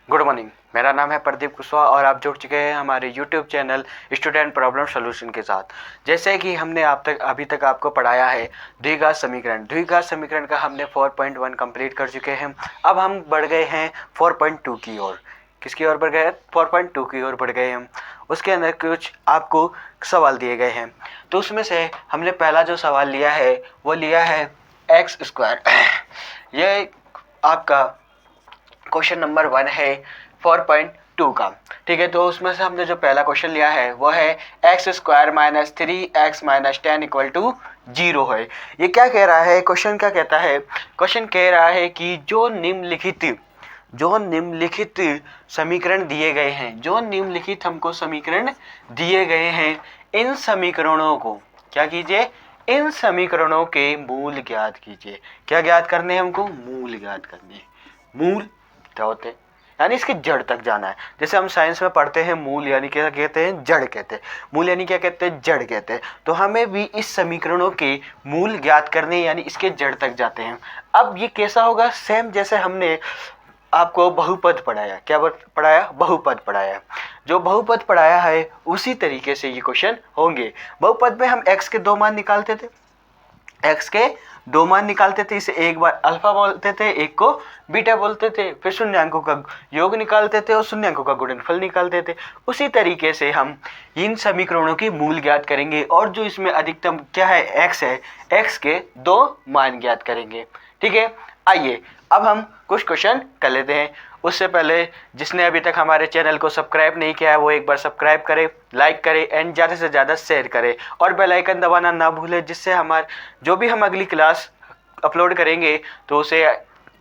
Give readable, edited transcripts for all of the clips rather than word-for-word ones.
Good morning. मेरा नाम है प्रदीप कुशवाहा और आप जुड़ चुके हैं हमारे YouTube channel student problem solution के साथ। जैसे कि हमने अभी तक आपको पढ़ाया है द्विघात समीकरण। द्विघात समीकरण का हमने 4.1 कंप्लीट कर चुके हैं। अब हम बढ़ गए हैं 4.2 की ओर। किसकी ओर बढ़ गए? 4.2 की ओर बढ़ गए हम। उसके अंदर कुछ आपको सवाल दिए गए हैं, तो उसमें से हमने पहला जो सवाल लिया है वो लिया है एक्स स्क्वायर। ये आपका क्वेश्चन नंबर 1 है 4.2 का। ठीक है, तो उसमें से हमने जो पहला क्वेश्चन लिया है वो है x square minus 3x minus 10 equal to 0 है। ये क्या कह रहा है? क्वेश्चन क्या कहता है? क्वेश्चन कह रहा है कि जो निम्नलिखित समीकरण दिए गए हैं, जो निम्नलिखित हमको समीकरण दिए गए हैं, इन समीकरणों को क्या कीजिए? इन समीकरणों के मूल ज्ञात कीजिए। क्या ज्ञात करने हैं हमको? मूल ज्ञात करने हैं। मूल क्या होते हैं? यानी इसकी जड़ तक जाना है। जैसे हम साइंस में पढ़ते हैं मूल यानी क्या कहते हैं? जड़ कहते हैं। मूल यानी क्या कहते हैं? जड़ कहते हैं। तो हमें भी इस समीकरणों के मूल ज्ञात करने यानी इसके जड़ तक जाते हैं। अब ये कैसा होगा? सेम जैसे हमने आपको बहुपद पढ़ाया। क्या पढ़ाया? बहुपद पढ़ाया। जो बहुपद पढ़ाया है उसी तरीके से ये क्वेश्चन होंगे। बहुपद में हम x के 2 मान निकालते थे, x के 2 मान निकालते थे। इसे एक बार अल्फा बोलते थे, एक को बीटा बोलते थे। फिर शून्यांकों का योग निकालते थे और शून्यांकों का गुणनफल निकालते थे। उसी तरीके से हम इन समीकरणों की मूल ज्ञात करेंगे और जो इसमें अधिकतम क्या है? x है। x के 2 मान ज्ञात करेंगे। ठीक है, आइए अब हम कुछ क्वेश्चन कर लेते हैं। उससे पहले जिसने अभी तक हमारे चैनल को सब्सक्राइब नहीं किया है वो एक बार सब्सक्राइब करे, लाइक करे एंड ज़्यादा से ज़्यादा शेयर करे और बेल आइकन दबाना ना भूले, जिससे हमारे जो भी हम अगली क्लास अपलोड करेंगे तो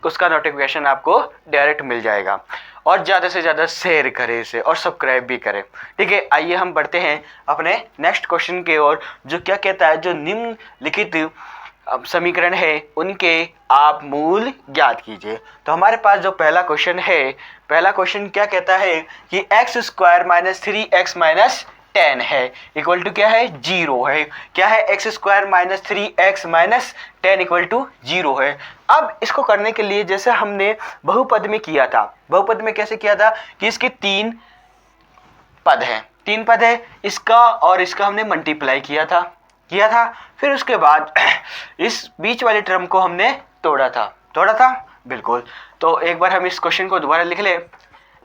उसका नोटिफिकेशन आपको डायरेक्ट मिल जाएगा। और ज़्यादा से ज़्यादा शेयर करें इसे और सब्सक्राइब भी करें। ठीक है, आइए हम बढ़ते हैं अपने नेक्स्ट क्वेश्चन की ओर, जो क्या कहता है? जो निम्नलिखित समीकरण है उनके आप मूल ज्ञात कीजिए। तो हमारे पास जो पहला क्वेश्चन है, पहला क्वेश्चन क्या कहता है कि x square minus 3x minus 10 है इक्वल टू क्या है? 0 है। क्या है? X square minus 3x minus 10 equal to 0 है। अब इसको करने के लिए जैसे हमने बहुपद में किया था, बहुपद में कैसे किया था कि इसके 3 पद हैं, 3 पद है, इसका और इसका हमने मल्टीप्लाई किया था। फिर उसके बाद इस बीच वाले टर्म को हमने तोड़ा था बिल्कुल। तो एक बार हम इस क्वेश्चन को दोबारा लिख ले।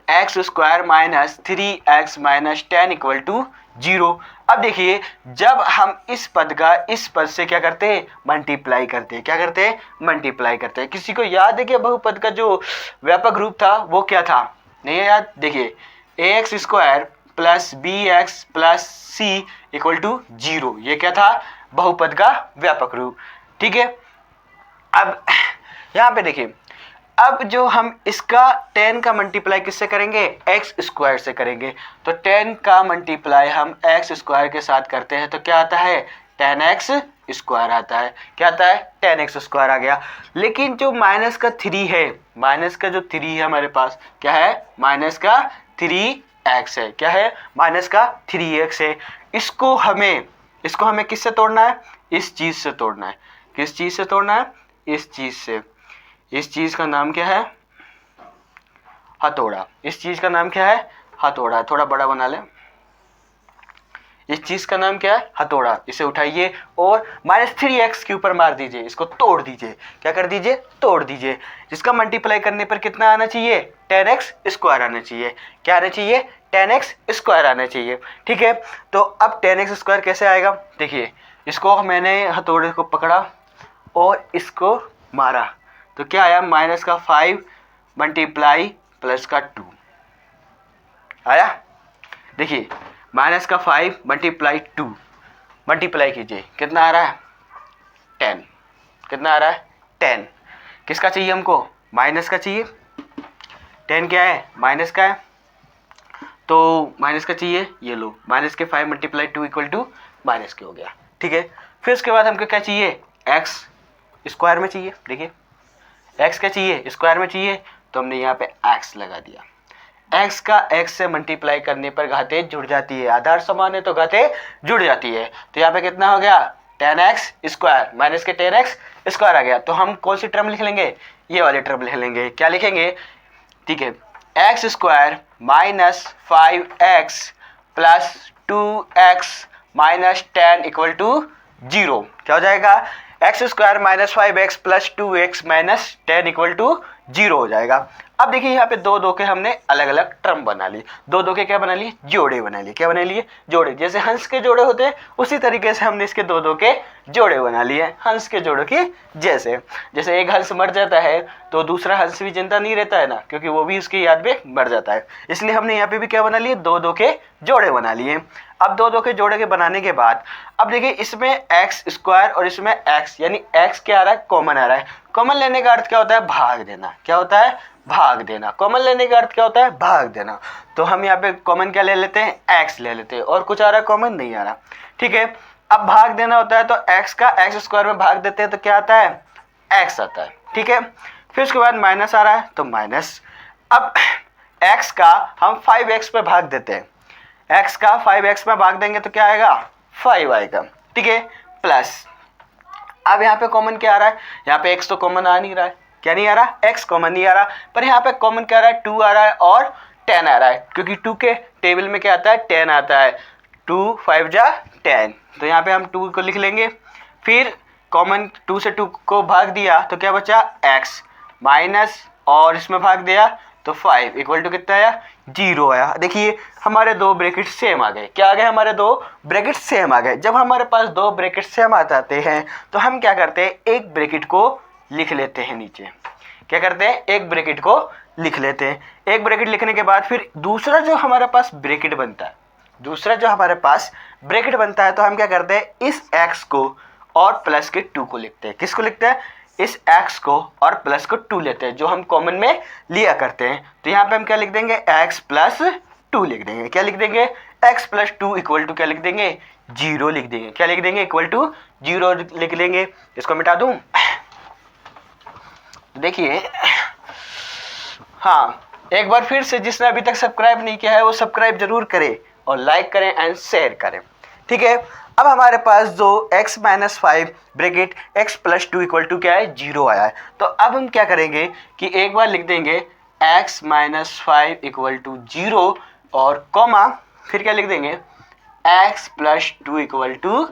X square minus 3x minus 10 equal to 0। अब देखिए, जब हम इस पद से क्या करते हैं? मल्टीप्लाई करते हैं। क्या करते हैं? मल्टीप्लाई करते हैं। किसी को याद है कि बहुपद का जो व्यापक रूप था वो क्या था? नहीं है याद? देखिए, ax square plus bx plus c equal to 0। ये क्या था? बहुपद का व्यापक रूप। ठीक है, अब यहाँ पे देखिए, अब जो हम इसका 10 का मल्टीप्लाई किससे करेंगे? एक्स स्क्वायर से करेंगे। तो 10 का मल्टीप्लाई हम एक्स स्क्वायर के साथ करते हैं तो क्या आता है? 10x स्क्वायर आता है। क्या आता है? 10x स्क्वायर आ गया। लेकिन जो माइनस का 3 है, माइनस का जो 3 है हमारे पास, क्या है? माइनस का 3x है। क्या है? माइनस का 3x है। इसको हमें किससे तोड़ना है? इस चीज से तोड़ना है। किस चीज से तोड़ना है? इस चीज से। इस चीज का नाम क्या है? हथौड़ा। इस चीज का नाम क्या है? हथौड़ा। थोड़ा बड़ा बना ले। इस चीज का नाम क्या है? हथौड़ा। इसे उठाइए और माइनस 3x के ऊपर मार दीजिए, इसको तोड़ दीजिए। क्या कर दीजिए? तोड़ दीजिए। इसका मल्टीप्लाई करने पर कितना आना चाहिए? 10x स्क्वायर आना चाहिए। क्या आना चाहिए? 10x स्क्वायर आना चाहिए। ठीक है, तो अब 10x स्क्वायर कैसे आएगा? देखिए, इसको मैंने हथौड़े को पकड़ा और इसको मारा तो क्या आया? माइनस का 5 मल्टीप्लाई प्लस का 2 आया। देखिए, माइनस का 5 मल्टीप्लाई 2 मल्टीप्लाई कीजिए, कितना आ रहा है? 10। कितना आ रहा है? 10। किसका चाहिए हमको? माइनस का चाहिए। 10 क्या है? माइनस का है, तो माइनस का चाहिए। ये लो, माइनस के 5 मल्टीप्लाई 2 इक्वल टू माइनस के हो गया। ठीक है, फिर उसके बाद हमको क्या चाहिए? एक्स स्क्वायर में चाहिए। देखिए, x क्या चाहिए? स्क्वायर में चाहिए, तो हमने यहाँ पे x लगा दिया। x का x से मल्टीप्लाई करने पर घाते जुड़ जाती है। आधार समान है तो घाते जुड़ जाती है। तो यहाँ पे कितना हो गया? 10x स्क्वायर माइनस के 10x स्क्वायर आ गया। तो हम कौन सी टर्म लिख लेंगे? ये वाली टर्म लिख लेंगे। क्या लिखेंगे? ठीक है, x square minus 5x plus 2x minus 10 equal to 0। क्या हो जाएगा? X square minus 5x plus 2x minus 10 equal to 0 हो जाएगा। अब देखिए यहाँ पे दो दो के हमने अलग अलग टर्म बना लिए, दो दो के क्या बना लिए? जोड़े बना लिए। क्या बना लिए? जोड़े। जैसे हंस के जोड़े होते हैं उसी तरीके से हमने इसके दो दो के जोड़े बना लिए, हंस के जोड़ों की जैसे। जैसे एक हंस मर जाता है तो दूसरा हंस भी जिंदा नहीं रहता है ना, क्योंकि वो भी उसकी याद में मर जाता है। इसलिए हमने यहाँ पे भी क्या बना लिए? दो दो के जोड़े बना लिए। अब दो दो के जोड़े के बनाने के बाद अब देखिए इसमें एक्स स्क्वायर और इसमें एक्स, यानी एक्स क्या आ रहा है? कॉमन आ रहा है। कॉमन लेने का अर्थ क्या होता है? भाग देना। क्या होता है? भाग देना। कॉमन लेने का अर्थ क्या होता है? भाग देना। तो हम यहाँ पे कॉमन क्या ले लेते हैं? एक्स ले लेते हैं। और कुछ आ रहा है? कॉमन नहीं आ रहा। ठीक है, अब भाग देना होता है तो एक्स का एक्स स्क्वायर में भाग देते हैं तो क्या आता है? एक्स आता है। ठीक है, फिर उसके बाद माइनस आ रहा है तो माइनस। अब एक्स का हम 5x पे भाग देते हैं, x का 5x में भाग देंगे तो क्या आएगा? 5 आएगा। ठीक है, प्लस अब यहाँ पे कॉमन क्या आ रहा है? यहाँ पे x तो कॉमन आ नहीं रहा है। क्या नहीं आ रहा? x कॉमन नहीं आ रहा, पर यहाँ पे कॉमन क्या आ रहा है? 2 आ रहा है और 10 आ रहा है, क्योंकि 2 के टेबल में क्या आता है? 10 आता है। 2 5 जा 10, तो यहाँ पे हम 2 को लिख लेंगे। फिर कॉमन 2 से 2 को भाग दिया तो क्या बचा? x माइनस, और इसमें भाग दिया तो 5 इक्वल टू कितना आया? 0 आया। देखिए हमारे दो ब्रैकेट सेम आ गए। क्या आ गए? हमारे दो ब्रैकेट सेम आ गए। जब हमारे पास दो ब्रैकेट सेम आ जाते हैं तो हम क्या करते हैं? एक ब्रैकेट को लिख लेते हैं नीचे। क्या करते हैं? एक ब्रैकेट को लिख लेते हैं। एक ब्रैकेट लिखने के बाद फिर दूसरा जो हमारे पास ब्रैकेट बनता है, दूसरा जो हमारे पास ब्रैकेट बनता है तो हम क्या करते हैं? इस x को और प्लस के 2 को लिखते हैं। किसको लिखते हैं? इस x को और प्लस को 2 लेते हैं, जो हम कॉमन में लिया करते हैं। तो यहाँ पे हम क्या लिख देंगे? x प्लस 2 लिख देंगे। क्या लिख देंगे? x प्लस 2 इक्वल टू क्या लिख देंगे? 0 लिख देंगे। क्या लिख देंगे? इक्वल टू 0 लिख लेंगे। इसको मिटा दूं? देखिए, हाँ, एक बार फिर से जिसने अभी तक सब्सक्राइब नहीं किया है वो सब्सक्राइब जरूर करे और लाइक करें एंड शेयर करें। ठीक है, अब हमारे पास जो x minus 5 bracket x plus 2 equal to क्या है? 0 आया है। तो अब हम क्या करेंगे कि एक बार लिख देंगे x माइनस 5 इक्वल टू 0 और कॉमा, फिर क्या लिख देंगे? x प्लस 2 इक्वल टू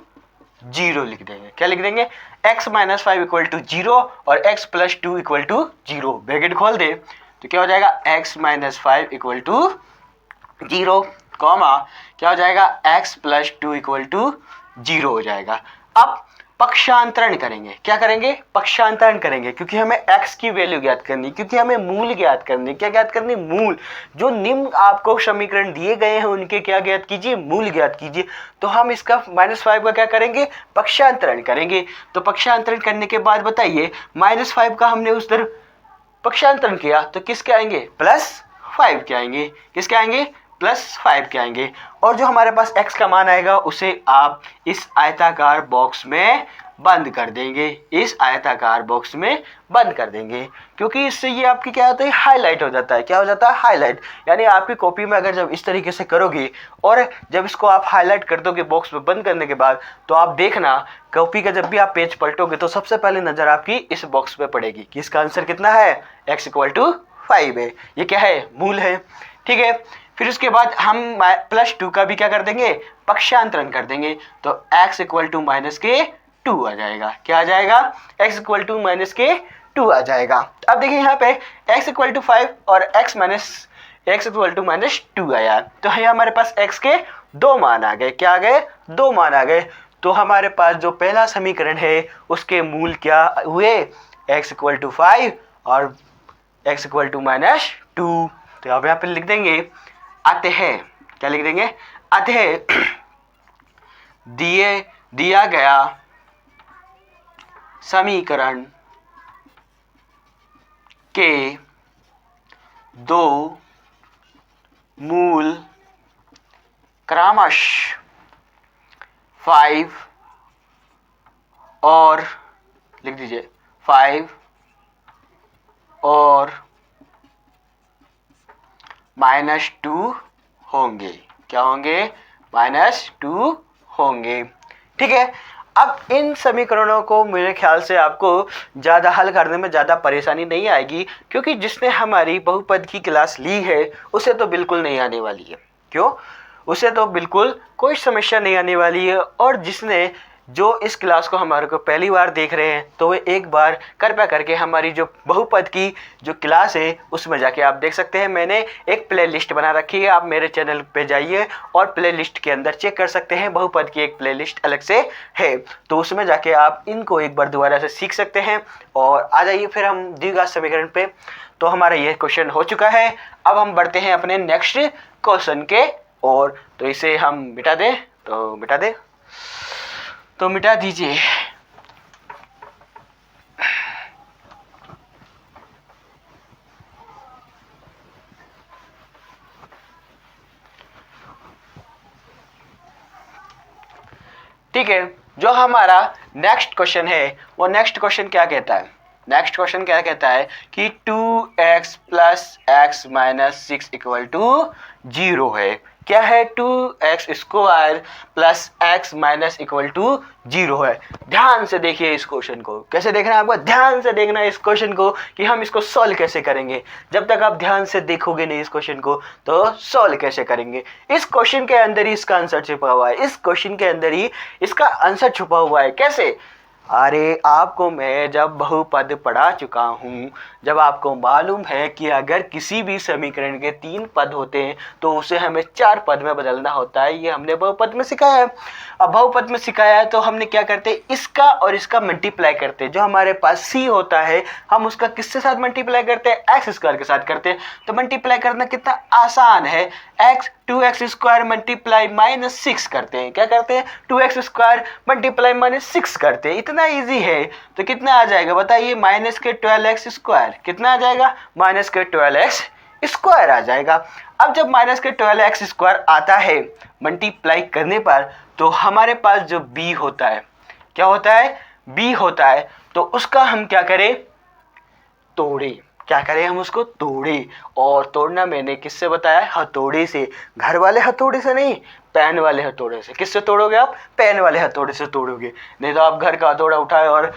0 लिख देंगे। क्या लिख देंगे? x माइनस 5 इक्वल टू 0 और x plus 2 equal to 0। Bracket खोल दे तो क्या हो जाएगा? x minus 5 equal to 0 comma क्या हो जाएगा? x प्लस 2 इक्वल टू 0 हो जाएगा। अब पक्षांतरण करेंगे। क्या करेंगे? पक्षांतरण करेंगे, क्योंकि हमें x की वैल्यू ज्ञात करनी, क्योंकि हमें मूल ज्ञात करनी। क्या ज्ञात करनी? मूल। जो निम्न आपको समीकरण दिए गए हैं उनके क्या ज्ञात कीजिए? मूल ज्ञात कीजिए। तो हम इसका -5 का क्या करेंगे? पक्षांतरण करेंगे। तो पक्षांतरण करने के बाद बताइए, -5 का हमने उस तरफ पक्षांतरण किया तो किसके आएंगे? +5 के आएंगे। किसके आएंगे? +5 के आएंगे। और जो हमारे पास x का मान आएगा उसे आप इस आयताकार बॉक्स में बंद कर देंगे। इस आयताकार बॉक्स में बंद कर देंगे, क्योंकि इससे ये आपकी क्या होता है? हाईलाइट हो जाता है। क्या हो जाता है? हाईलाइट। यानी आपकी कॉपी में अगर जब इस तरीके से करोगे और जब इसको आप हाईलाइट कर दोगे बॉक्स में बंद करने के बाद, तो आप देखना कॉपी का जब भी आप पेज पलटोगे तो सबसे पहले नजर आपकी इस बॉक्स पे पड़ेगी कि इसका आंसर कितना है? x इक्वल टू 5 है। ये क्या है? मूल है। ठीक है, फिर उसके बाद हम +2 का भी क्या कर देंगे? पक्षांतरण कर देंगे। तो x इक्वल टू माइनस के 2 आ जाएगा। क्या आ जाएगा? x इक्वल टू माइनस के 2 आ जाएगा। अब देखिए यहाँ पे x इक्वल टू 5 और x इक्वल टू -2 आया, तो ये हमारे पास x के 2 मान आ गए। क्या आ गए? 2 मान आ गए। तो हमारे पास जो पहला समीकरण है उसके मूल क्या हुए? x इक्वल टू 5 और x इक्वल टू -2। तो अब यहाँ पे लिख देंगे अतः, क्या लिख देंगे? अतः दिया गया समीकरण के दो मूल क्रमशः 5 और लिख दीजिए 5 और -2 होंगे। क्या होंगे? -2 होंगे। ठीक है, अब इन समीकरणों को मेरे ख्याल से आपको ज़्यादा हल करने में ज़्यादा परेशानी नहीं आएगी, क्योंकि जिसने हमारी बहुपद की क्लास ली है उसे तो बिल्कुल नहीं आने वाली है। क्यों? उसे तो बिल्कुल कोई समस्या नहीं आने वाली है। और जिसने जो इस क्लास को हमारे को पहली बार देख रहे हैं तो वे एक बार कृपया करके हमारी जो बहुपद की जो क्लास है उसमें जाके आप देख सकते हैं। मैंने एक प्लेलिस्ट बना रखी है, आप मेरे चैनल पे जाइए और प्लेलिस्ट के अंदर चेक कर सकते हैं। बहुपद की एक प्लेलिस्ट अलग से है, तो उसमें जाके आप इनको एक बार दोबारा से सीख सकते हैं। और आ जाइए फिर हम द्विघात समीकरण पे। तो हमारा ये क्वेश्चन हो चुका है। अब हम बढ़ते हैं अपने नेक्स्ट क्वेश्चन के और। तो इसे हम मिटा दें, तो मिटा दें, तो मिटा दीजिए। ठीक है, जो हमारा नेक्स्ट क्वेश्चन है वो नेक्स्ट क्वेश्चन क्या कहता है? नेक्स्ट क्वेश्चन क्या कहता है कि 2x plus x minus 6 equal to 0 है। क्या है? 2x square plus x minus equal to 0 है। ध्यान से देखिए इस क्वेश्चन को। कैसे देखना है आपको? ध्यान से देखना है इस क्वेश्चन को कि हम इसको सॉल्व कैसे करेंगे। जब तक आप ध्यान से देखोगे नहीं इस क्वेश्चन को तो सॉल्व कैसे करेंगे? इस क्वेश्चन के अंदर ही इसका आंसर छुपा हुआ है। इस क्वेश्चन के अंदर ही इसका आंसर छुपा हुआ है। कैसे? अरे आपको मैं जब बहुपद पढ़ा चुका हूँ, जब आपको मालूम है कि अगर किसी भी समीकरण के 3 पद होते हैं तो उसे हमें 4 पद में बदलना होता है। ये हमने बहुपद में सिखाया है। अब बहुपद में सिखाया है तो हमने क्या करते हैं, इसका और इसका मल्टीप्लाई करते हैं। जो हमारे पास c होता है हम उसका किसके साथ मल्टीप्लाई करते हैं? एक्स स्क्वायर के साथ करते हैं। तो मल्टीप्लाई करना कितना आसान है। X 2x square multiply minus 6 करते हैं। क्या करते हैं? 2x स्क्वायर मल्टीप्लाई माइनस 6 करते हैं। इतना इजी है। तो कितना आ जाएगा बताइए? माइनस के 12x स्क्वायर। कितना आ जाएगा? माइनस के 12x स्क्वायर आ जाएगा। अब जब माइनस के 12x स्क्वायर आता है मल्टीप्लाई करने पर, तो हमारे पास जो b होता है, क्या होता है? b होता है। तो उसका हम क्या करें? तोड़े। क्या करें? हम उसको तोड़े। और तोड़ना मैंने किससे बताया? हथौड़े से। घर वाले हथौड़े से नहीं, पेन वाले हथौड़े से। किससे तोड़ोगे आप? पेन वाले हथौड़े से तोड़ोगे। नहीं तो आप घर का हथौड़ा उठाए और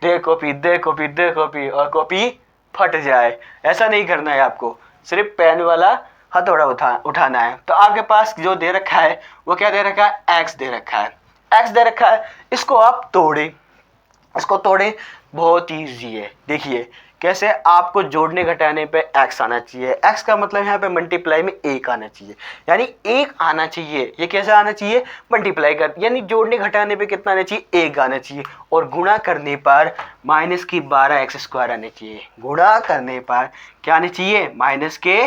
दे कॉपी दे कॉपी दे कॉपी और कॉपी फट जाए, ऐसा नहीं करना है आपको। सिर्फ पेन वाला हथौड़ा उठाना है। तो आपके पास जो दे रखा है वो क्या दे रखा है? एक्स दे रखा है। एक्स दे रखा है, इसको आप तोड़े। इसको तोड़े, बहुत ईजी है। देखिए कैसे, आपको जोड़ने घटाने पे x आना चाहिए। x का मतलब यहाँ पे मल्टीप्लाई में 1 आना चाहिए, यानी 1 आना चाहिए। ये कैसे आना चाहिए? मल्टीप्लाई कर, यानी जोड़ने घटाने पे कितना आना चाहिए? 1 आना चाहिए। और गुणा करने पर माइनस की 12x स्क्वायर आने चाहिए। गुणा करने पर क्या आने चाहिए? माइनस के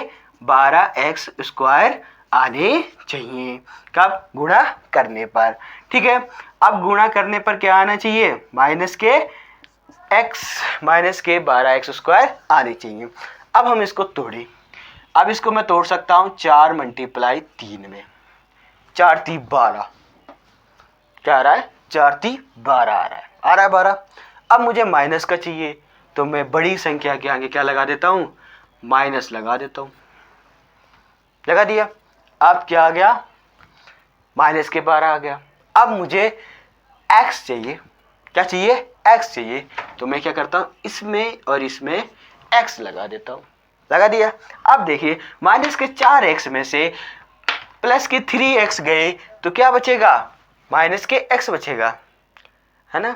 12x स्क्वायर आने चाहिए। कब? गुणा करने पर। ठीक है, अब गुणा करने पर क्या आना चाहिए? माइनस के x माइनस के 12x स्क्वायर आने चाहिए। अब हम इसको तोड़ें। अब इसको मैं तोड़ सकता हूं 4 मल्टीप्लाई 3 में। 4 3 12। क्या आ रहा है? 4 3 12 आ रहा है। आ रहा है 12। अब मुझे माइनस का चाहिए तो मैं बड़ी संख्या के आगे क्या लगा देता हूं? माइनस लगा देता हूं। लगा दिया। अब क्या आ गया? माइनस के 12 आ गया। अब मुझे x चाहिए। क्या चाहिए? x चाहिए। तो मैं क्या करता हूँ? इसमें और इसमें x लगा देता हूँ। लगा दिया। अब देखिए माइनस के 4x में से प्लस के 3x गए तो क्या बचेगा? माइनस के x बचेगा, है ना।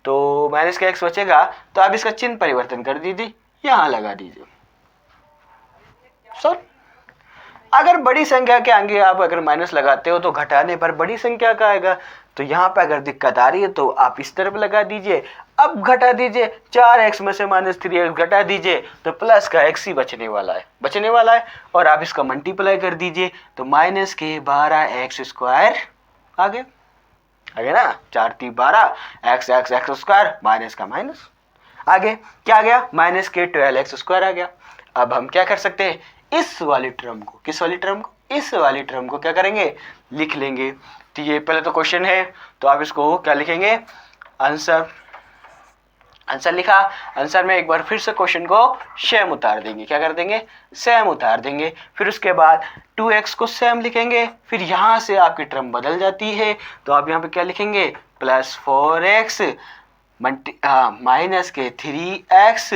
तो माइनस के x बचेगा, तो आप इसका चिन्ह परिवर्तन कर दीजिए, यहाँ लगा दीजिए। सर अगर बड़ी संख्या के आगे आप अगर माइनस लगाते हो तो घटाने पर बड़ी संख्या का आएगा। तो यहाँ पे अगर दिक्कत आ रही है तो आप इस तरफ लगा दीजिए। अब घटा दीजिए, 4x में से माइनस 3x घटा दीजिए तो प्लस का x ही बचने वाला है। और आप इसका मल्टीप्लाई कर दीजिए तो माइनस के 12x स्क्वायर आ गया ना। 4 3 12 x स्क्वायर माइनस का माइनस। आगे क्या आ गया? माइनस के 12x स्क्वायर आ गया। अब हम क्या कर सकते हैं? इस वाली टर्म को, किस वाली टर्म को? इस वाली टर्म को क्या करेंगे? लिख लेंगे। तो ये पहले तो क्वेश्चन है तो आप इसको क्या लिखेंगे? आंसर आंसर लिखा। आंसर में एक बार फिर से क्वेश्चन को सेम उतार देंगे। क्या कर देंगे? सेम उतार देंगे। फिर उसके बाद 2x को सेम लिखेंगे। फिर यहाँ से आपकी टर्म बदल जाती है, तो आप यहाँ पे क्या लिखेंगे? प्लस 4x माइनस के 3x,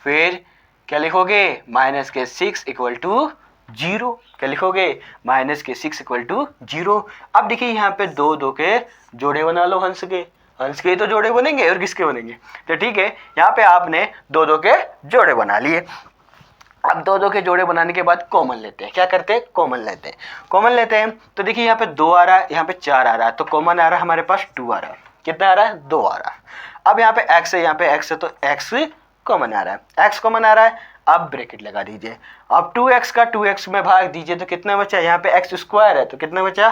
फिर क्या लिखोगे? माइनस के 6 इक्वल टू 0। क्या लिखोगे? माइनस के 6 इक्वल टू 0। अब देखिए यहाँ पे दो दो के जोड़े बना लो हंस के। हंस के तो जोड़े बनेंगे और किसके बनेंगे? तो ठीक है, यहाँ पे आपने दो दो के जोड़े बना लिए। अब दो दो के जोड़े बनाने के बाद कॉमन लेते हैं। क्या करते हैं? कॉमन लेते हैं। कॉमन लेते हैं तो देखिए यहाँ पे 2 आ रहा है, यहाँ पे 4 आ रहा है, तो कॉमन आ रहा है हमारे पास 2 आ रहा है। कितना आ रहा है? 2 आ रहा है। अब यहाँ पे x है, यहाँ पे x है, तो x कॉमन आ रहा है। x कॉमन आ रहा है। अब ब्रैकेट लगा दीजिए। अब 2x का 2x में भाग दीजिए तो कितना बचा? यहाँ पे x स्क्वायर है, तो कितना बचा?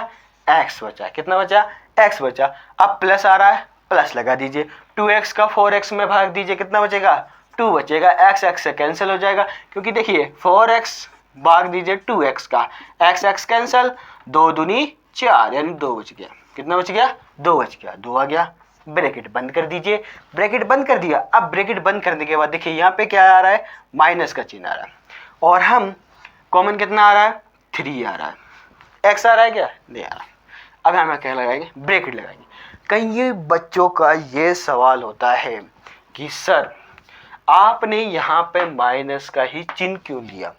x बचा। कितना बचा? x बचा। अब प्लस आ रहा है, प्लस लगा दीजिए। 2x का 4x में भाग दीजिए, कितना बचेगा? 2 बचेगा। x से कैंसिल हो जाएगा, क्योंकि देखिए 4x भाग दीजिए 2x का, x कैंसिल, 2 दूनी 4 यानी 2 बच गया। कितना बच गया? 2 बच गया। 2 आ गया। ब्रैकेट बंद कर दीजिए। ब्रैकेट बंद कर दिया। अब ब्रैकेट बंद करने के बाद देखिए यहाँ पे क्या आ रहा है? माइनस का चिन्ह आ रहा है, और हम कॉमन कितना आ रहा है? 3 आ रहा है। x आ रहा है क्या? नहीं आ रहा। अब हम क्या लगाएंगे? ब्रैकेट लगाएंगे। कहीं ये बच्चों का ये सवाल होता है कि सर आपने यहाँ पे माइनस का ही चिन्ह क्यों लिया?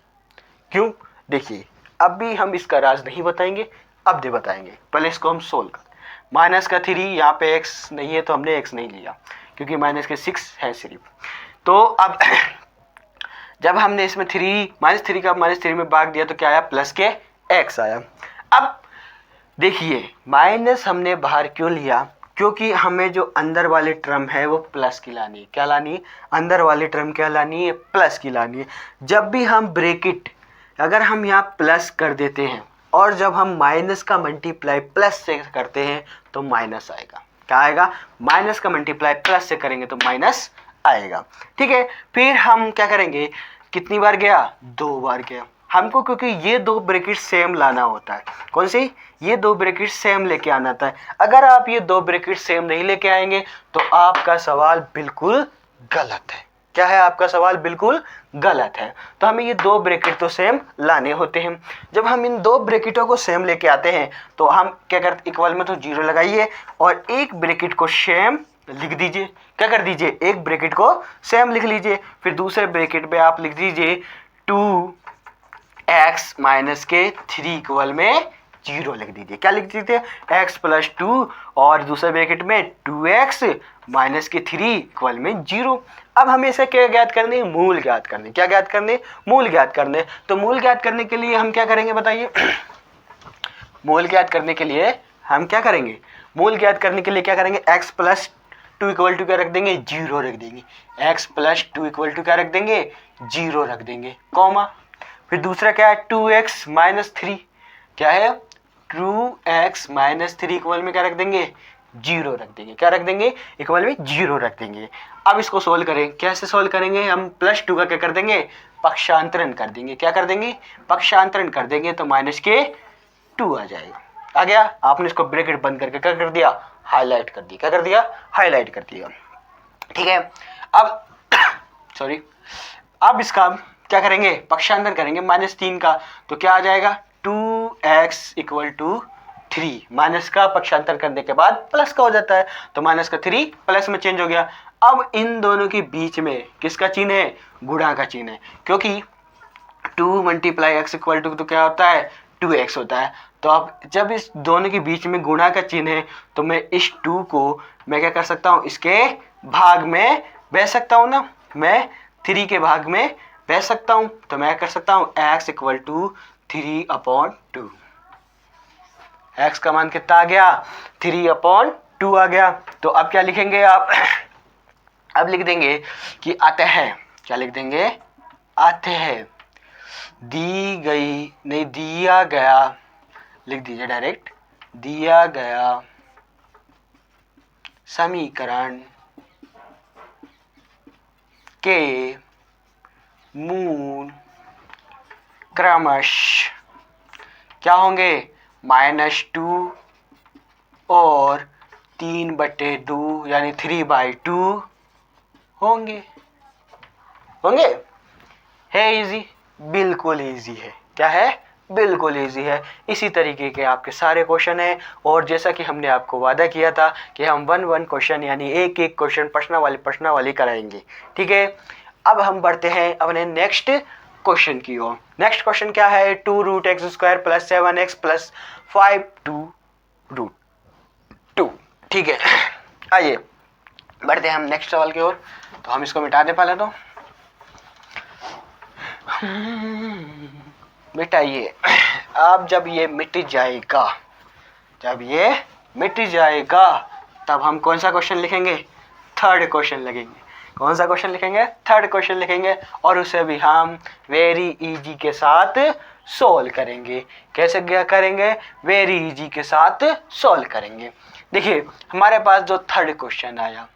क्यों? देखिए अभी हम इसका राज नहीं बताएंगे, अब दे बताएंगे। पहले इसको हम सोल्व कर। माइनस का 3, यहाँ पे x नहीं है तो हमने x नहीं लिया, क्योंकि माइनस के 6 है सिर्फ। तो अब जब हमने इसमें -3 का -3 में भाग दिया तो क्या आया? प्लस के x आया। अब देखिए माइनस हमने बाहर क्यों लिया? क्योंकि हमें जो अंदर वाली टर्म है वो प्लस की लानी है। क्या लानी है? अंदर वाली टर्म क्या लानी है? प्लस की लानी है। जब भी हम ब्रैकेट अगर हम यहाँ प्लस कर देते हैं और जब हम माइनस का मल्टीप्लाई प्लस से करते हैं तो माइनस आएगा। क्या आएगा? माइनस का मल्टीप्लाई प्लस से करेंगे तो माइनस आएगा। ठीक है, फिर हम क्या करेंगे? कितनी बार गया? 2 बार गया हमको, क्योंकि ये 2 ब्रैकेट सेम लाना होता है। कौन सी? ये 2 ब्रैकेट सेम लेके आना था। अगर आप ये 2 ब्रैकेट सेम नहीं लेके आएंगे तो आपका सवाल बिल्कुल गलत है। क्या है? आपका सवाल बिल्कुल गलत है। तो हमें ये 2 ब्रैकेट तो सेम लाने होते हैं। जब हम इन 2 ब्रैकेटों को सेम लेके आते हैं तो हम क्या करते? इक्वल में तो 0 लगाइए और एक ब्रैकेट को सेम लिख दीजिए। क्या कर दीजिए? एक ब्रैकेट को सेम लिख लीजिए। फिर दूसरे ब्रैकेट में आप लिख दीजिए 2x माइनस के 3 इक्वल में 0 लिख दीजिए। क्या लिख दीजिए? x प्लस 2 और दूसरे ब्रैकेट में 2x माइनस के 3 इक्वल में 0। अब हमें इसे क्या ज्ञात करने? मूल ज्ञात करने। क्या ज्ञात करने? मूल ज्ञात करने। तो मूल ज्ञात करने के लिए हम क्या करेंगे बताइए? मूल ज्ञात करने के लिए हम क्या करेंगे? मूल ज्ञात करने के लिए क्या करेंगे? x प्लस 2 इक्वल टू क्या रख देंगे? 0 रख देंगे। x प्लस 2 इक्वल टू क्या रख देंगे? 0 रख देंगे, कॉमा। फिर दूसरा क्या है? 2x minus 3। क्या है? 2x माइनस 3 इक्वल में क्या रख देंगे? 0 रख देंगे। क्या रख देंगे? इक्वल में 0 रख देंगे। अब इसको सोल्व करें। कैसे सोल्व करेंगे? हम प्लस 2 का क्या कर देंगे? पक्षांतरण कर देंगे। क्या कर देंगे? पक्षांतरण कर देंगे तो माइनस के 2 आ जाएगा। आ गया? आपने इसको ब्रैकेट बंद करके क्या कर दिया? हाईलाइट कर दिया। क्या कर दिया? हाईलाइट कर दिया। ठीक है, अब सॉरी, अब इसका क्या करेंगे? पक्षांतर करेंगे -3 का, तो क्या आ जाएगा? 2x equal to 3। माइनस का पक्षांतर करने के बाद प्लस का हो जाता है, तो माइनस का 3 प्लस में चेंज हो गया। अब इन दोनों के बीच में किसका चिन्ह है? गुणा का चिन्ह है, क्योंकि 2 मल्टीप्लाई x इक्वल टू तो क्या होता है? 2x होता है। तो अब जब इस दोनों के बीच में गुणा का चिन्ह है तो मैं इस 2 को मैं क्या कर सकता हूँ? इसके भाग में बह सकता हूँ ना, मैं 3 के भाग में बह सकता हूँ। तो मैं कर सकता हूँ x इक्वल टू 3/2। x का मान कितना आ गया? 3/2 आ गया। तो अब क्या लिखेंगे आप? अब लिख देंगे कि अतः, क्या लिख देंगे? अतः दी गई, नहीं दिया गया, लिख दीजिए डायरेक्ट, दिया गया समीकरण के मूल क्रमश क्या होंगे? -2 और 3/2 यानी 3/2 होंगे। होंगे? है इजी? बिल्कुल इजी है। क्या है? बिल्कुल इजी है। इसी तरीके के आपके सारे क्वेश्चन हैं और जैसा कि हमने आपको वादा किया था कि हम वन क्वेश्चन यानी एक एक क्वेश्चन प्रश्न वाली कराएंगे। ठीक है, अब हम बढ़ते हैं अपने नेक्स्ट क्वेश्चन की ओर। नेक्स्ट क्वेश्चन क्या है? 2√x² + 7x + 5 2√2। ठीक है, आइए बढ़ते हैं हम नेक्स्ट सवाल की ओर। तो हम इसको मिटा दें पहले तो। मिटाइए। अब जब ये मिट जाएगा, तब हम कौन सा क्वेश्चन लिखेंगे? थर्ड क्वेश्चन लिखेंगे। कौन सा क्वेश्चन लिखेंगे? थर्ड क्वेश्चन लिखेंगे और उसे भी हम वेरी इजी के साथ सोल्व करेंगे। कैसे क्या करेंगे? वेरी इजी के साथ सोल्व करेंगे। देखिए हमारे पास जो थर्ड क्वेश्चन आया,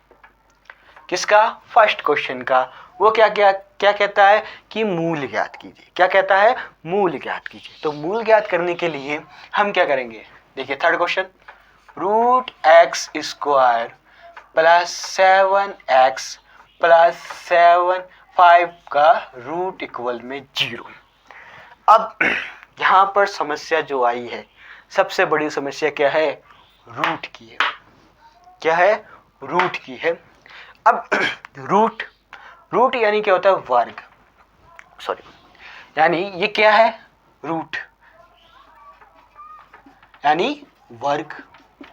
किसका? फर्स्ट क्वेश्चन का। वो क्या कहता है कि मूल ज्ञात कीजिए। क्या कहता है? मूल ज्ञात कीजिए। तो मूल ज्ञात करने के लिए हम क्या करेंगे? देखिए थर्ड क्वेश्चन, √x² + 7x + 7 5 का रूट इक्वल में 0। अब यहाँ पर समस्या जो आई है, सबसे बड़ी समस्या क्या है? रूट की है। क्या है? रूट की है। अब रूट यानी क्या होता है? वर्ग। सॉरी, यानी ये क्या है? रूट यानी वर्ग।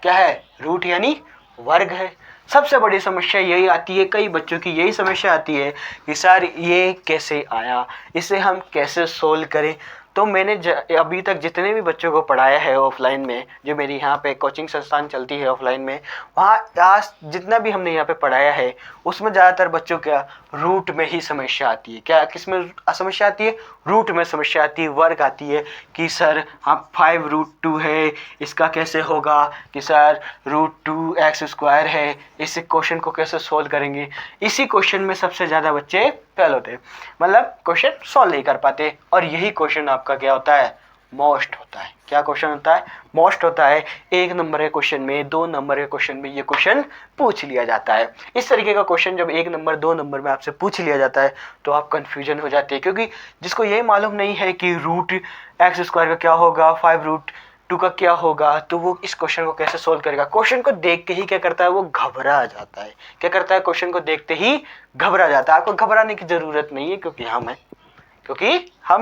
क्या है? रूट यानी वर्ग है। सबसे बड़ी समस्या यही आती है, कई बच्चों की यही समस्या आती है कि सर ये कैसे आया, इसे हम कैसे सोल्व करें। तो मैंने अभी तक जितने भी बच्चों को पढ़ाया है ऑफलाइन में, जो मेरी यहाँ पे कोचिंग संस्थान चलती है ऑफलाइन में, वहाँ आज जितना भी हमने यहाँ पे पढ़ाया है उसमें ज़्यादातर बच्चों क्या रूट में ही समस्या आती है। क्या किस में समस्या आती है? रूट में समस्या आती है, वर्ग आती है कि सर हम 5√2 है, इसका कैसे होगा? कि सर √2x² है, इस क्वेश्चन को कैसे सोल्व करेंगे? इसी क्वेश्चन में सबसे ज़्यादा बच्चे फेल होते हैं, मतलब क्वेश्चन सॉल्व नहीं कर पाते। और यही क्वेश्चन आपका क्या होता है? मोस्ट होता है। क्या क्वेश्चन होता है? मोस्ट होता है। 1 नंबर के क्वेश्चन में, 2 नंबर के क्वेश्चन में ये क्वेश्चन पूछ लिया जाता है। इस तरीके का क्वेश्चन जब 1 नंबर 2 नंबर में आपसे पूछ लिया जाता है तो आप कंफ्यूजन हो जाते हैं, क्योंकि जिसको ये मालूम नहीं है कि √x² का क्या होगा, 5√2 का क्या होगा, तो वो इस क्वेश्चन को कैसे सोल्व करेगा? क्वेश्चन को देख के ही क्या करता है? वो घबरा जाता है। क्या करता है? क्वेश्चन को देखते ही घबरा जाता है। आपको घबराने की जरूरत नहीं है, क्योंकि हम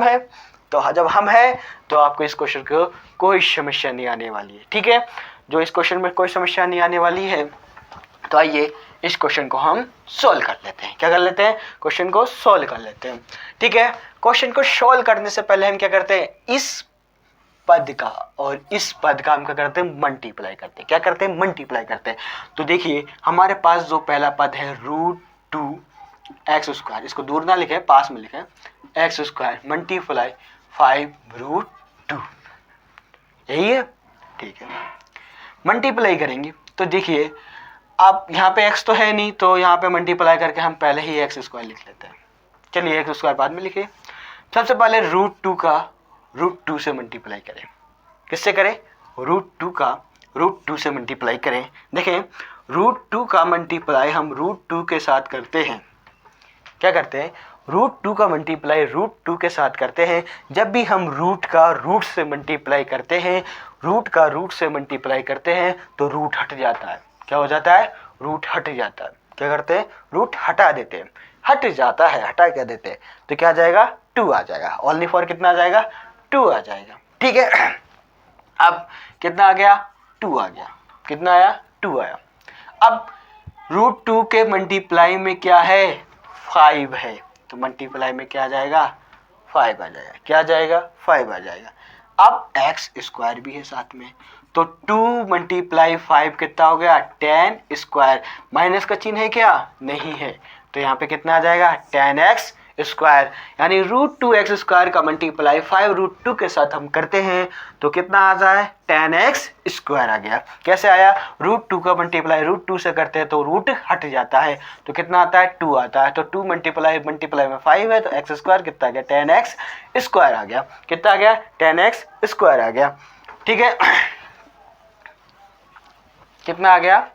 हैं। तो जब हम हैं तो आपको इस क्वेश्चन को कोई समस्या नहीं आने वाली है। ठीक है, जो इस क्वेश्चन में कोई समस्या नहीं आने वाली है, तो आइए इस क्वेश्चन को हम सोल्व कर लेते हैं। क्या कर लेते हैं? क्वेश्चन को सोल्व कर लेते हैं। ठीक है, क्वेश्चन को सोल्व करने से पहले हम क्या करते हैं? इस पद का और इस पद का हम क्या करते हैं? मल्टीप्लाई करते हैं। क्या करते हैं? मल्टीप्लाई करते हैं। तो देखिए हमारे पास जो पहला पद है √2x², इसको दूर ना लिखे, पास में लिखे, x² मल्टीप्लाई 5√2, यही है। ठीक है, मल्टीप्लाई करेंगे तो देखिए अब यहाँ पे x तो है नहीं, तो यहाँ पे मल्टीप्लाई करके हम पहले ही x² लिख लेते हैं। चलिए x² बाद में लिखिए। सबसे पहले √2 का √2 से मल्टीप्लाई करें। किससे करें? √2 का √2 से मल्टीप्लाई करें। देखें √2 का मल्टीप्लाई हम √2 के साथ करते हैं। क्या करते हैं? √2 का मल्टीप्लाई √2 के साथ करते हैं। जब भी हम रूट का रूट से मल्टीप्लाई करते हैं, रूट का रूट से मल्टीप्लाई करते हैं, तो रूट हट जाता है। क्या हो जाता है? रूट हट जाता है। क्या करते हैं? रूट हटा देते हैं। हट जाता है, हटा क्या देते हैं, तो क्या आ जाएगा? 2 आ जाएगा। ओनली फॉर कितना आ जाएगा? 2 आ जाएगा। ठीक है, अब कितना आ गया? 2 आ गया। कितना आया? 2 आया। अब √2 के मल्टीप्लाई में क्या है? 5 है, तो मल्टीप्लाई में क्या आ जाएगा? 5 आ जाएगा। क्या आ जाएगा? 5 आ जाएगा। अब x² भी है साथ में, तो 2 × 5 कितना हो गया? 10²। माइनस का चिन्ह है क्या? नहीं है, तो यहाँ पे कितना आ जाएगा? 10x²। यानी √2x² का मल्टीप्लाई 5√2 के साथ हम करते हैं तो कितना आ जाए? 10x² आ गया। कैसे आया? √2 का मल्टीप्लाई √2 से करते हैं तो रूट हट जाता है, तो कितना आता है? 2 आता है। तो 2 मल्टीप्लाई में 5 है, तो x² कितना आ गया? 10x² आ गया। कितना आ गया? 10x² आ गया। ठीक है, कितना आ गया?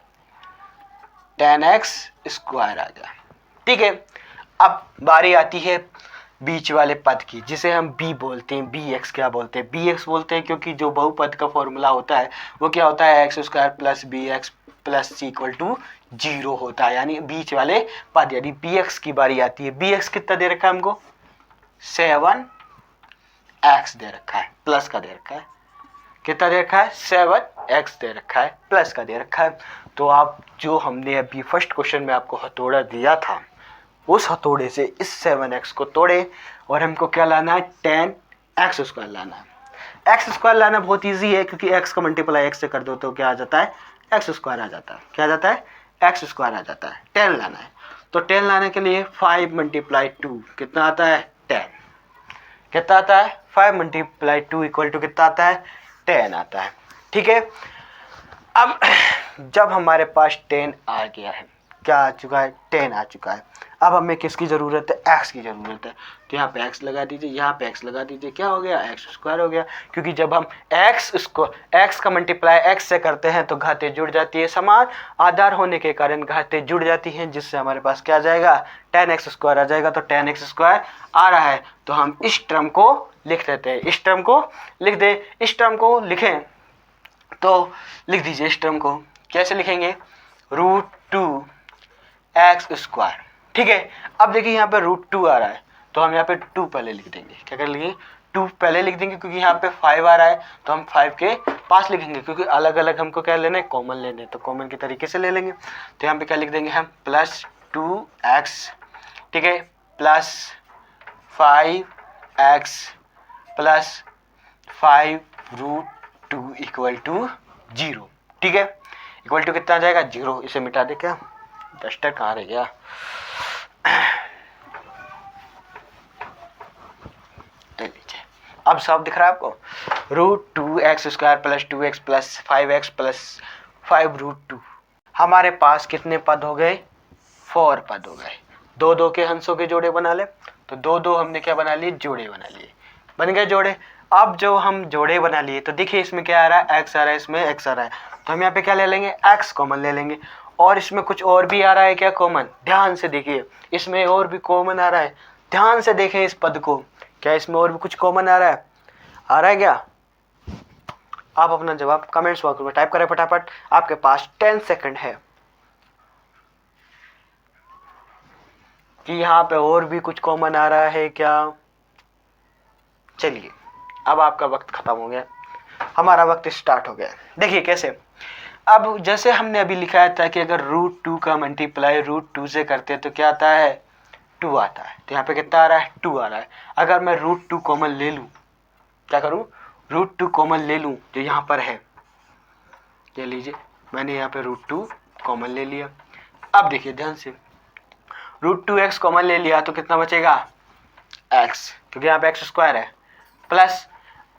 10x² आ गया। ठीक है, अब बारी आती है बीच वाले पद की, जिसे हम बी बोलते हैं। बी एक्स क्या बोलते हैं? बी एक्स बोलते हैं क्योंकि जो बहुपद का फॉर्मूला होता है वो क्या होता है, x square plus b x plus c equal to 0 होता है, यानी बीच वाले पद। यानी बी एक्स की बारी आती है। बी एक्स कितना दे रखा है हमको? 7x दे रखा है, प्लस का दे रखा है। कितना दे रखा है? 7x दे रखा है, प्लस का दे रखा है। तो आप जो हमने अभी फर्स्ट क्वेश्चन में आपको हथौड़ा दिया था, उस हथौड़े से इस 7x को तोड़े और हमको क्या लाना है? 10x स्क्वायर लाना है। x स्क्वायर लाना बहुत इजी है, क्योंकि x का मल्टीप्लाई x से कर दो तो क्या आ जाता है? x स्क्वायर आ जाता है। क्या आ जाता है? x स्क्वायर आ जाता है। 10 लाना है, तो 10 लाने के लिए 5 मल्टीप्लाई 2 कितना आता है? 10। कितना आता है? 5 मल्टीप्लाई 2 इक्वल टू कितना आता है? 10 आता है। ठीक है, अब जब हमारे पास 10 आ गया है, क्या आ चुका है? 10 आ चुका है। अब हमें किसकी ज़रूरत है? x की ज़रूरत है। तो यहाँ पे x लगा दीजिए, यहाँ पे x लगा दीजिए। क्या हो गया? x स्क्वायर हो गया। क्योंकि जब हम x का मल्टीप्लाई x से करते हैं तो घातें जुड़ जाती है। समान आधार होने के कारण घातें जुड़ जाती हैं, जिससे हमारे पास क्या आ जाएगा? 10x स्क्वायर आ जाएगा। तो 10x स्क्वायर आ रहा है, तो हम इस टर्म को लिख देते हैं। इस टर्म को लिख दे। इस टर्म को लिखें तो लिख दीजिए। इस टर्म को कैसे लिखेंगे? √2x square. ठीक है, अब देखिए यहाँ पे √2 आ रहा है, तो हम यहाँ पे 2 पहले लिख देंगे। क्या कर लेंगे? 2 पहले लिख देंगे, क्योंकि यहाँ पे 5 आ रहा है तो हम 5 के पास लिखेंगे, क्योंकि अलग अलग हमको क्या लेना है? कॉमन लेने हैं, तो कॉमन के तरीके से ले लेंगे। तो यहाँ पे क्या लिख देंगे हम? प्लस 2x, ठीक है, plus 5x plus 5√2 equal to 0। ठीक है, इक्वल टू कितना आ जाएगा? 0। इसे मिटा दे। क्या डस्टर कहाँ रह गया? लीजिए, अब सब दिख रहा है आपको? √2x square plus 2x plus 5x plus 5√2। हमारे पास कितने पद हो गए? 4 पद हो गए। 2 के हंसों के जोड़े बना ले। तो 2 हमने क्या बना लिए? जोड़े बना लिए। बन गए जोड़े। अब जो हम जोड़े बना लिए, तो देखिए इसमें क्या आ रहा है? x आ रहा है, इसमें x आ रहा है, तो हम यहाँ पे क्या ले लेंगे? x कॉमन ले लेंगे। और इसमें कुछ और भी आ रहा है क्या कॉमन? ध्यान से देखिए, इसमें और भी कॉमन आ रहा है। ध्यान से देखें इस पद को, क्या इसमें और भी कुछ कॉमन आ रहा है? आ रहा है क्या? आप अपना जवाब कमेंट्स बॉक्स में टाइप करें फटाफट। आपके पास 10 सेकंड है कि यहाँ पे और भी कुछ कॉमन आ रहा है क्या? चलिए, अब आपका वक्त खत्म हो गया, हमारा वक्त स्टार्ट हो गया। देखिए कैसे। अब जैसे हमने अभी लिखाया था कि अगर √2 का मल्टीप्लाई √2 से करते हैं तो क्या आता है? 2 आता है। तो यहाँ पे कितना आ रहा है? 2 आ रहा है। अगर मैं √2 कॉमन ले लूँ, क्या करूँ? √2 कॉमन ले लूँ, जो यहाँ पर है, ले लीजिए, मैंने यहाँ पे √2 कॉमन ले लिया। अब देखिए ध्यान से, √2x कॉमन ले लिया तो कितना बचेगा? x, क्योंकि यहाँ पे x स्क्वायर है, प्लस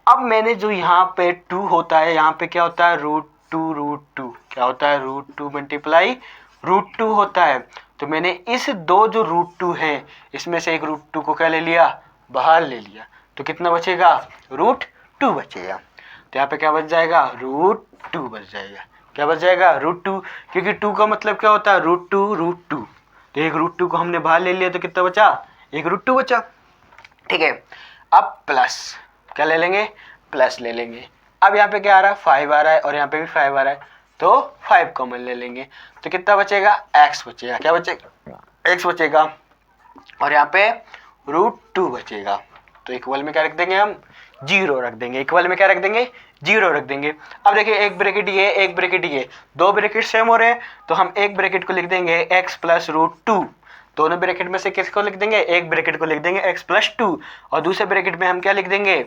अब मैंने जो यहाँ पे 2 होता है, यहाँ पे क्या होता है? √2 क्या होता है? √2 मल्टीप्लाई √2 होता है। तो मैंने इस 2 जो √2 है, इसमें से एक √2 को क्या ले लिया? बाहर ले लिया। तो कितना बचेगा? √2 बचेगा। तो यहाँ पे क्या बच जाएगा? √2 बच जाएगा। क्या बच जाएगा? √2, क्योंकि 2 का मतलब क्या होता है? √2। तो एक √2 को हमने बाहर ले लिया, तो कितना बचा? एक √2 बचा। ठीक है, अब प्लस क्या ले लेंगे? प्लस ले लेंगे। अब यहाँ पे क्या आ रहा है? 5 आ रहा है, और यहाँ पे भी 5 आ रहा है, तो 5 कॉमन ले लेंगे। तो कितना बचेगा? x बचेगा। क्या बचेगा? x बचेगा। और यहाँ पे √2 बचेगा। तो इक्वल में क्या रख देंगे हम? 0 रख देंगे। इक्वल में क्या रख देंगे? 0 रख देंगे। अब देखिए, एक ब्रैकेट ये, एक ब्रैकेट ये, 2 ब्रैकेट सेम हो रहे हैं, तो हम एक ब्रैकेट को लिख देंगे x प्लस √2। दोनों ब्रैकेट में से किसको लिख देंगे? एक ब्रैकेट को लिख देंगे x प्लस 2, और दूसरे ब्रैकेट में हम क्या लिख देंगे?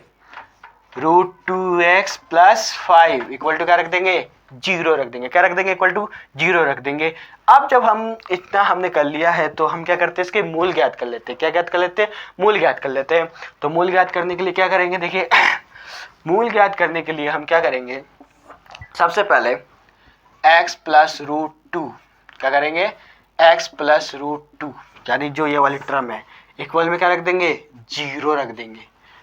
√2x प्लस 5 इक्वल टू क्या रख देंगे? 0 रख देंगे। क्या रख देंगे? इक्वल टू 0 रख देंगे। अब जब हम इतना हमने कर लिया है, तो हम क्या करते हैं? इसके मूल ज्ञात कर लेते हैं। क्या ज्ञात कर लेते हैं? मूल ज्ञात कर लेते हैं। तो मूल ज्ञात करने के लिए क्या करेंगे? देखिए, मूल ज्ञात करने के लिए हम क्या करेंगे? सबसे पहले x प्लस √2 क्या करेंगे? x प्लस √2, यानी जो ये वाली टर्म है, इक्वल में क्या रख देंगे? 0 रख देंगे।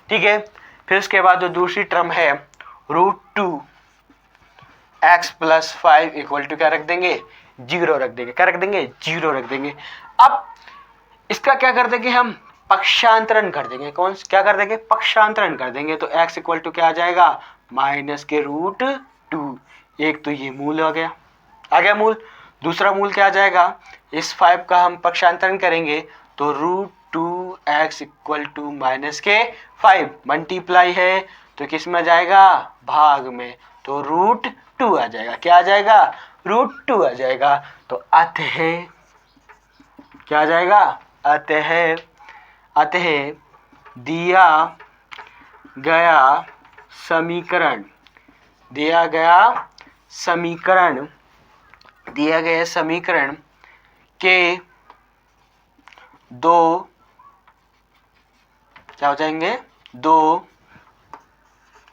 ठीक है, फिर उसके बाद जो दूसरी टर्म है √2x प्लस 5 इक्वल टू क्या रख देंगे? 0 रख देंगे। क्या रख देंगे? 0 रख देंगे। अब इसका क्या कर देंगे हम, पक्षांतरण कर देंगे। क्या कर देंगे, पक्षांतरण कर देंगे। तो x इक्वल टू क्या आ जाएगा, -√2। एक तो ये मूल आ गया मूल। दूसरा मूल क्या आ जाएगा, इस 5 का हम पक्षांतरण करेंगे तो √2x इक्वल टू -5 मल्टीप्लाई है तो किस में आ जाएगा, भाग में। तो √2 आ जाएगा। क्या आ जाएगा, √2 आ जाएगा। तो अतः क्या आ जाएगा, अतः दिया गया समीकरण के दो क्या हो जाएंगे, दो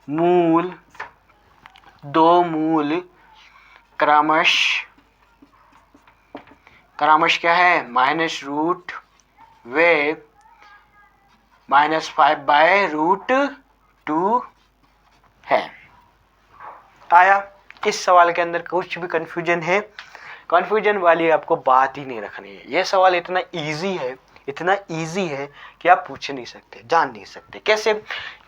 मूल क्रमश क्या है, -रूट वे -5/√2 है। आया। इस सवाल के अंदर कुछ भी कंफ्यूजन है, कंफ्यूजन वाली आपको बात ही नहीं रखनी है। ये सवाल इतना इजी है कि आप पूछ नहीं सकते, जान नहीं सकते। कैसे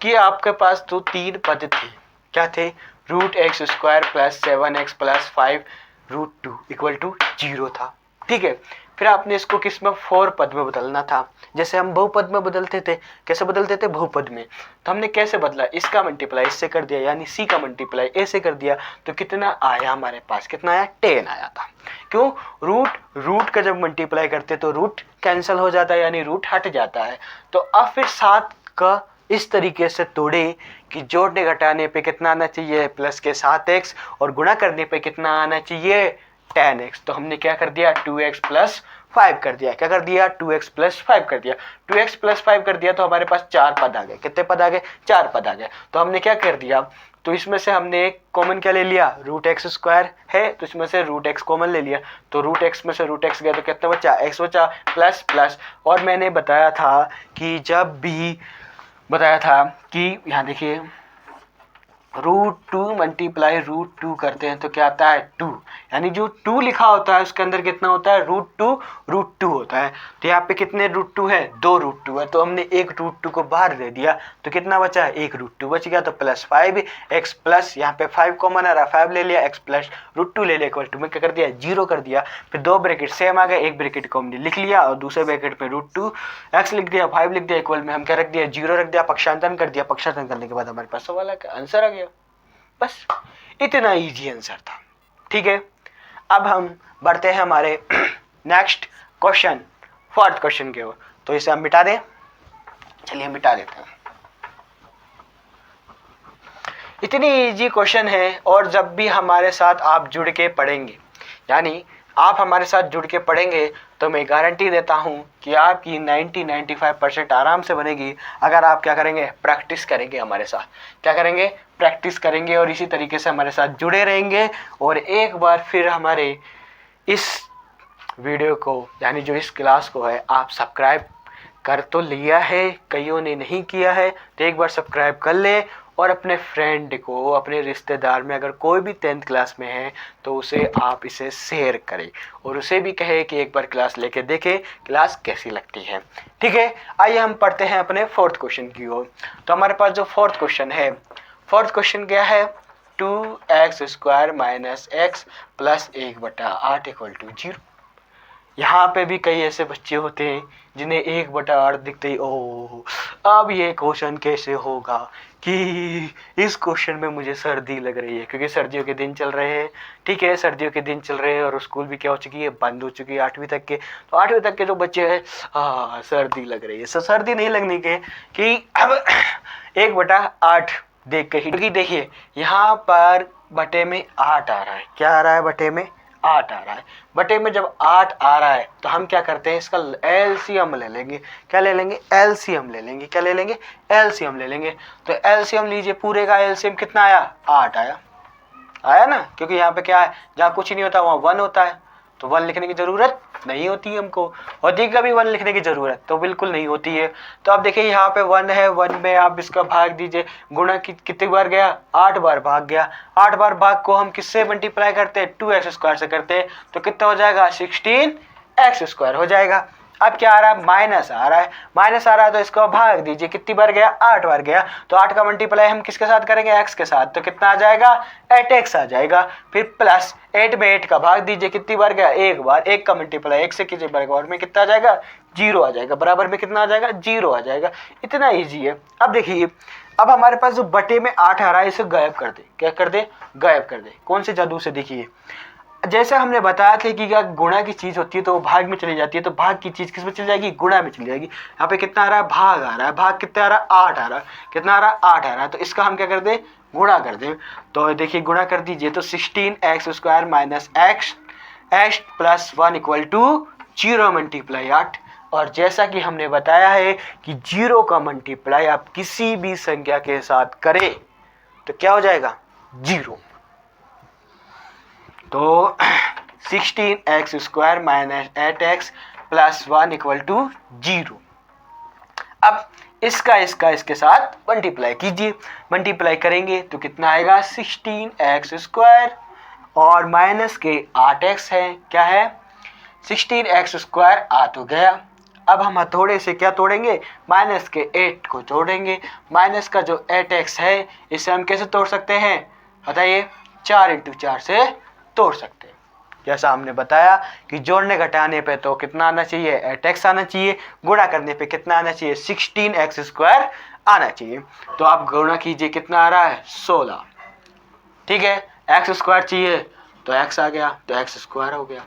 कि आपके पास तो 3 पद थे। क्या थे, √x² + 7x + 5√2 = 0 था। ठीक है, फिर आपने इसको किस में, 4 पद में बदलना था। जैसे हम बहुपद में बदलते थे, कैसे बदलते थे, बहुपद में। तो हमने कैसे बदला, इसका मल्टीप्लाई इससे कर दिया, यानी c का मल्टीप्लाई a से कर दिया। तो कितना आया हमारे पास, कितना आया, 10 आया था। क्यों, रूट का जब मल्टीप्लाई करते तो रूट कैंसिल हो जाता है, यानी रूट हट जाता है। तो अब फिर 7 का इस तरीके से तोड़े कि जोड़ने घटाने पे कितना आना चाहिए, प्लस के 7x, और गुणा करने पे कितना आना चाहिए, 10x। तो हमने क्या कर दिया, 2x + 5 कर दिया। क्या कर दिया, 2x + 5 कर दिया। 2x + 5 कर दिया तो हमारे पास 4 पद आ गए। कितने पद आ गए, 4 पद आ गए। तो हमने क्या कर दिया, तो इसमें से हमने एक कॉमन क्या ले लिया, √x² है तो इसमें से √x कॉमन ले लिया। तो √x में से √x गया तो कितना बचा, x बचा, प्लस प्लस। और मैंने बताया था कि यहाँ देखिए √2 मल्टीप्लाई √2 करते हैं तो क्या आता है, 2। यानी जो 2 लिखा होता है उसके अंदर कितना होता है, √2 होता है। तो यहाँ पे कितने √2 है, 2 √2 है। तो हमने एक √2 को बाहर दे दिया तो कितना बचा, एक √2 बच गया। तो +5x प्लस, यहाँ पे 5 कॉमन आ रहा, 5 ले लिया, x प्लस √2 ले लिया, इक्वल टू में क्या कर दिया, 0 कर दिया। फिर 2 ब्रैकेट सेम आ गए, एक ब्रैकेट को हमने लिख लिया और दूसरे ब्रैकेट में √2x लिख दिया, 5 लिख दिया, इक्वल में हम क्या रख दिया, 0 रख दिया, पक्षांतरण कर दिया। पक्षांतरण करने के बाद हमारे पास सवाल का आंसर आ गया। बस इतना इजी आंसर था। ठीक है, अब हम बढ़ते हैं हमारे नेक्स्ट क्वेश्चन, 4th क्वेश्चन की ओर। तो इसे हम मिटा दें, चलिए मिटा देते हैं। इतनी इजी क्वेश्चन है, और जब भी हमारे साथ आप जुड़ के पढ़ेंगे, यानी आप हमारे साथ जुड़ के पढ़ेंगे तो मैं गारंटी देता हूं कि आपकी 90-95% आराम से बनेगी अगर आप क्या करेंगे, प्रैक्टिस करेंगे हमारे साथ। क्या करेंगे, प्रैक्टिस करेंगे और इसी तरीके से हमारे साथ जुड़े रहेंगे। और एक बार फिर हमारे इस वीडियो को, यानी जो इस क्लास को है, आप सब्सक्राइब कर तो लिया है, कईयों ने नहीं किया है, तो एक बार सब्सक्राइब कर ले। और अपने फ्रेंड को, अपने रिश्तेदार में अगर कोई भी 10th क्लास में है तो उसे आप इसे शेयर करें और उसे भी कहे कि एक बार क्लास लेके देखे क्लास कैसी लगती है। ठीक है, आइए हम पढ़ते हैं अपने 4th क्वेश्चन की ओर। तो हमारे पास जो 4th क्वेश्चन है, 4th क्वेश्चन क्या है, 2x² - x + 1/8 = 0। यहाँ पे भी कई ऐसे बच्चे होते हैं जिन्हें 1/8 दिखते ही ओह अब ये क्वेश्चन कैसे होगा, कि इस क्वेश्चन में मुझे सर्दी लग रही है, क्योंकि सर्दियों के दिन चल रहे हैं। ठीक है, सर्दियों के दिन चल रहे हैं और स्कूल भी क्या हो चुकी है, बंद हो चुकी है 8वीं तक के। तो 8वीं तक के जो बच्चे हैं, सर्दी लग रही है। सर्दी नहीं लगने के कि अब 1/8 देख के ही, क्योंकि देखिए यहाँ पर बटे में 8 आ रहा है। क्या आ रहा है, बटे में 8 आ रहा है। बटे में जब 8 आ रहा है तो हम क्या करते हैं, इसका एलसीएम ले लेंगे। क्या ले लेंगे, एलसीएम ले लेंगे। क्या ले लेंगे, एलसीएम ले लेंगे। तो एलसीएम लीजिए, पूरे का एलसीएम कितना आया, 8 आया ना, क्योंकि यहाँ पे क्या है, जहाँ कुछ नहीं होता वहाँ 1 होता है, तो 1 लिखने की जरूरत नहीं होती है हमको। और अधिक का भी 1 लिखने की जरूरत तो बिल्कुल नहीं होती है। तो अब देखिए यहाँ पे 1 है, 1 में आप इसका भाग दीजिए, गुणा कितनी बार गया, 8 बार भाग गया। 8 बार भाग को हम किससे मल्टीप्लाई करते हैं, 2x² से करते हैं। तो कितना हो जाएगा, 16x² हो जाएगा। अब क्या आ रहा है, माइनस आ रहा है, माइनस आ रहा है तो इसको भाग दीजिए, कितनी बार गया, 8 बार गया, तो 8 का मल्टीप्लाई हम किसके साथ करेंगे, x के साथ, तो कितना आ जाएगा, 8x आ जाएगा। फिर प्लस 8 में 8 का भाग दीजिए, कितनी बार गया, एक बार, 1 का मल्टीप्लाई 1 से कीजिए, बराबर में कितना आ जाएगा, 0 आ जाएगा, बराबर में कितना आ जाएगा, 0 आ जाएगा। इतना ईजी है। अब देखिए, अब हमारे पास जो बटे में 8 आ रहा है इसे गायब कर दे, क्या कर दे, गायब कर दे। कौन से जादू से, देखिए जैसे हमने बताया था कि अगर गुणा की चीज होती है तो वो भाग में चली जाती है, तो भाग की चीज किस में चली जाएगी, गुणा में चली जाएगी। यहाँ पे कितना आ रहा है, भाग आ रहा है, भाग कितना आ रहा है, 8 आ रहा है, कितना आ रहा है, 8 आ रहा है, तो इसका हम क्या कर दें, गुणा कर दें। तो देखिए गुणा कर दीजिए, तो 16x² minus x plus 1 equal to 0 multiply 8। और जैसा कि हमने बताया है कि 0 का मल्टीप्लाई आप किसी भी संख्या के साथ करें तो क्या हो जाएगा, 0। तो 16x² minus 8x plus 1 equal to 0। अब इसका इसके साथ मल्टीप्लाई कीजिए, मल्टीप्लाई करेंगे तो कितना आएगा, 16x² और माइनस के 8x है, क्या है, 16x² आ तो गया। अब हम हथौड़े से क्या तोड़ेंगे, माइनस के 8 को जोड़ेंगे। माइनस का जो 8x है इसे हम कैसे तोड़ सकते हैं, बताइए, 4 इंटू 4 से तोड़ सकते हैं। जैसा हमने बताया कि जोड़ने घटाने पे तो कितना आना चाहिए, 8x आना चाहिए, गुणा करने पे कितना आना चाहिए, 16x² आना चाहिए। तो आप गुणा कीजिए, कितना आ रहा है, 16, ठीक है, x² चाहिए तो x आ गया, तो x² हो गया,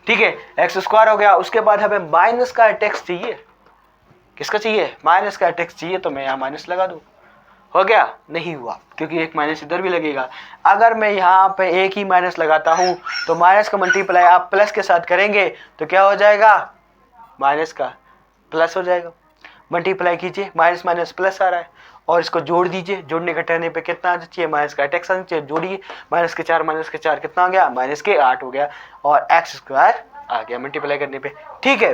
ठीक है, x² हो गया। उसके बाद हमें माइनस का 8x चाहिए, किसका चाहिए, माइनस का 8x चाहिए, तो मैं यहाँ माइनस लगा दूं, हो गया, नहीं हुआ, क्योंकि एक माइनस इधर भी लगेगा। अगर मैं यहाँ पे एक ही माइनस लगाता हूँ तो माइनस का मल्टीप्लाई आप प्लस के साथ करेंगे तो क्या हो जाएगा, माइनस का प्लस हो जाएगा। मल्टीप्लाई कीजिए, माइनस माइनस प्लस आ रहा है, और इसको जोड़ दीजिए, जोड़ने घटाने पे कितना आना चाहिए, माइनस का 8x आना चाहिए, जोड़िए, माइनस के 4 कितना आ गया, माइनस के 8 हो गया, और x² आ गया मल्टीप्लाई करने पे, ठीक है।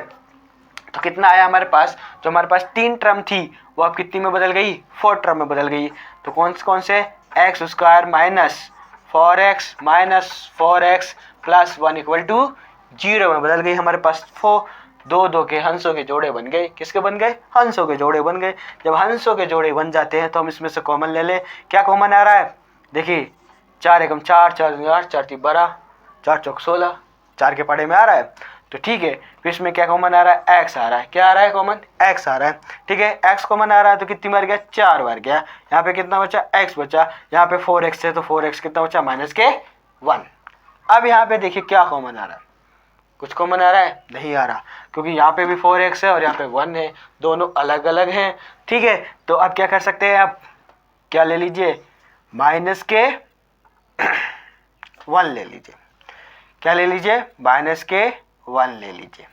तो कितना आया हमारे पास, जो हमारे पास 3 टर्म थी वो अब कितनी में बदल गई, 4 टर्म में बदल गई। तो कौन से x² minus 4x plus 1 equal to 0 में बदल गई हमारे पास। 2 के हंसों के जोड़े बन गए, किसके बन गए, हंसों के जोड़े बन गए। जब हंसों के जोड़े बन जाते हैं तो हम इसमें से कॉमन ले लें, क्या कॉमन आ रहा है, देखिए 4 एकम 4, 4 दूनी 8, 4 तीन 12, 4 चौक 16, 4 के पढ़े में आ रहा है, तो ठीक है। फिर इसमें क्या कॉमन आ रहा है, x आ रहा है, क्या आ रहा है कॉमन, x आ रहा है, ठीक है, x कॉमन आ रहा है तो कितनी बार गया, 4 बार गया। यहाँ पे कितना बचा, x बचा, यहाँ पे 4x है तो 4x कितना बचा, माइनस के 1। अब यहाँ पे देखिए क्या कॉमन आ रहा है, कुछ कॉमन आ रहा है, नहीं आ रहा, क्योंकि यहाँ पे भी 4x है और यहाँ पे 1 है, दोनों अलग अलग हैं, ठीक है। तो अब क्या कर सकते हैं, आप क्या ले लीजिए, माइनस के 1 ले लीजिए, क्या ले लीजिए, माइनस के 1 ले लीजिए,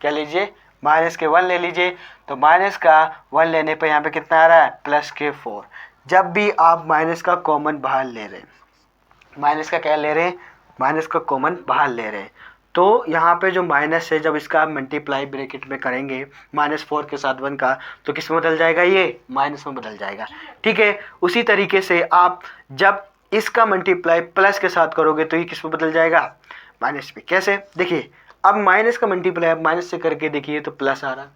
क्या लीजिए, माइनस के 1 ले लीजिए। तो माइनस का 1 लेने पे यहाँ पे कितना आ रहा है, प्लस के 4। जब भी आप माइनस का कॉमन बाहर ले रहे हैं, माइनस का क्या ले रहे हैं, माइनस का कॉमन बाहर ले रहे हैं, तो यहाँ पे जो माइनस है जब इसका मल्टीप्लाई ब्रैकेट में करेंगे -4 के साथ 1 का, तो किस में बदल जाएगा, ये माइनस में बदल जाएगा, ठीक है। उसी तरीके से आप जब इसका मल्टीप्लाई प्लस के साथ करोगे तो ये किस में बदल जाएगा, माइनस में। कैसे, देखिए अब माइनस का मल्टीप्लाई आप माइनस से करके देखिए तो प्लस आ रहा है,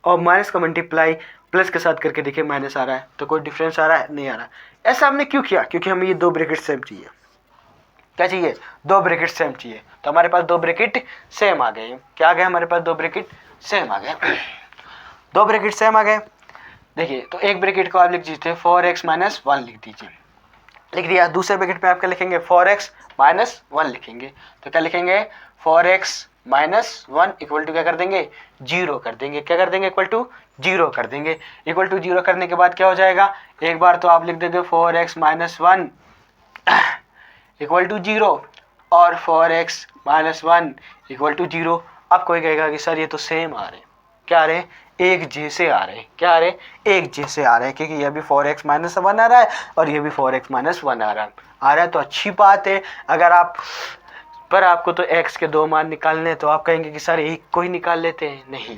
और माइनस का मल्टीप्लाई प्लस के साथ करके देखिए माइनस आ रहा है, तो कोई डिफरेंस आ रहा है, नहीं आ रहा। ऐसा हमने क्यों किया, क्योंकि हमें ये 2 ब्रैकेट सेम चाहिए, क्या चाहिए, 2 ब्रैकेट सेम चाहिए। तो हमारे पास 2 ब्रैकेट सेम आ गए, क्या आ गए हमारे पास, 2 ब्रैकेट सेम आ गए, 2 ब्रैकेट सेम आ गए। देखिए तो एक ब्रैकेट को आप लिख दीजिए 4x माइनस 1 लिख दीजिए, लिख दिया। दूसरे ब्रैकेट में आप क्या लिखेंगे, 4x माइनस 1 लिखेंगे, तो क्या लिखेंगे, 4x माइनस 1 इक्वल टू क्या कर देंगे, 0 कर देंगे, क्या कर देंगे, इक्वल टू 0 कर देंगे। इक्वल टू 0 करने के बाद क्या हो जाएगा, एक बार तो आप लिख देंगे 4x माइनस 1 इक्वल टू 0 और 4x माइनस 1 इक्वल टू 0। अब कोई कहेगा कि सर ये तो सेम आ रहे हैं, क्या आ रहे हैं, एक जैसे आ रहे हैं, क्या आ रहे हैं, एक जैसे आ रहे हैं, क्योंकि ये भी 4x माइनस 1 आ रहा है और ये भी 4x माइनस 1 आ रहा है तो अच्छी बात है। अगर आप पर आपको तो x के 2 मान निकालने तो आप कहेंगे कि सर एक को ही निकाल लेते हैं, नहीं,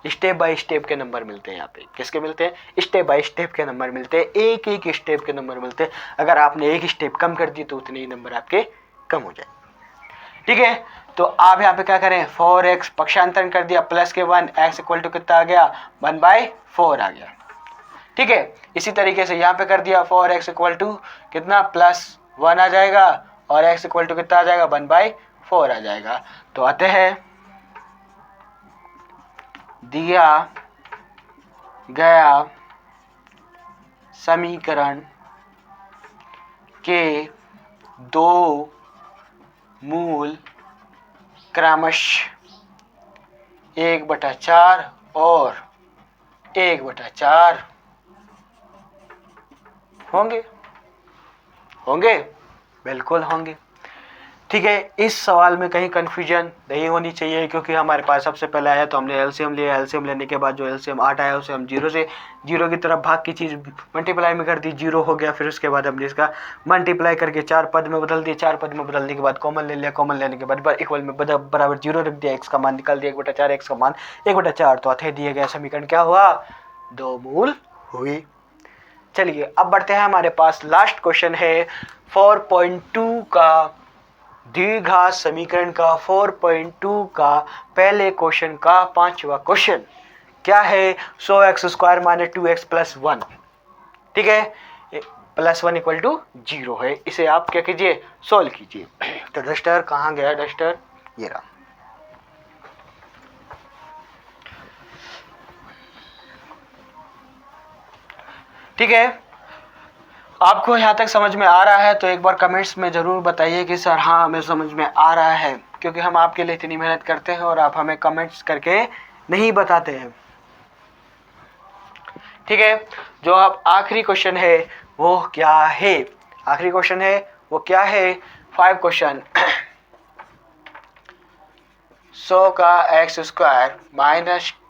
स्टेप बाय स्टेप के नंबर मिलते हैं। यहाँ पे किसके मिलते हैं, स्टेप बाय स्टेप के नंबर मिलते हैं, एक एक स्टेप के नंबर मिलते हैं। अगर आपने एक स्टेप कम कर दी तो उतने ही नंबर आपके कम हो जाए। ठीक है, तो आप यहाँ पे क्या करें, 4x पक्षांतरण कर दिया प्लस के 1, x इक्वल टू कितना आ गया 1/4 आ गया। ठीक है, इसी तरीके से यहाँ पे कर दिया 4x इक्वल टू कितना +1 आ जाएगा और x इक्वल टू कितना आ जाएगा 1/4 आ जाएगा। तो आते हैं दिया गया समीकरण के दो मूल क्रमशः 1/4 और 1/4 होंगे, बिल्कुल होंगे। ठीक है, इस सवाल में कहीं कंफ्यूजन नहीं होनी चाहिए, क्योंकि हमारे पास सबसे पहले आया तो हमने एलसीएम लिया, एलसीएम लेने के बाद जो एलसीएम 8 आया उसे हम जीरो की तरफ भाग की चीज़ मल्टीप्लाई में कर दी, 0 हो गया। फिर उसके बाद हमने इसका मल्टीप्लाई करके 4 पद में बदल दिया, 4 पद में बदलने के बाद कॉमन ले लिया, कॉमन लेने के बाद इक्वल में बराबर 0 रख दिया, एक्स का मान निकाल दिया 1/4, एक्स का मान 1/4। तो अतः दिए गया समीकरण क्या हुआ, दो मूल हुई। चलिए अब बढ़ते हैं, हमारे पास लास्ट क्वेश्चन है 4.2 का द्विघात समीकरण का 4.2 का पहले क्वेश्चन का 5वां क्वेश्चन क्या है, 100x² - 2x + 1। ठीक है, +1 = 0 है। इसे आप क्या कीजिए, सोल्व कीजिए। तो डस्टर कहाँ गया, डस्टर ये रहा। ठीक है, आपको यहाँ तक समझ में आ रहा है तो एक बार कमेंट्स में ज़रूर बताइए कि सर हाँ हमें समझ में आ रहा है, क्योंकि हम आपके लिए इतनी मेहनत करते हैं और आप हमें कमेंट्स करके नहीं बताते हैं। ठीक है, जो अब आखिरी क्वेश्चन है वो क्या है, आखिरी क्वेश्चन है वो क्या है, 5 क्वेश्चन 100 का x² -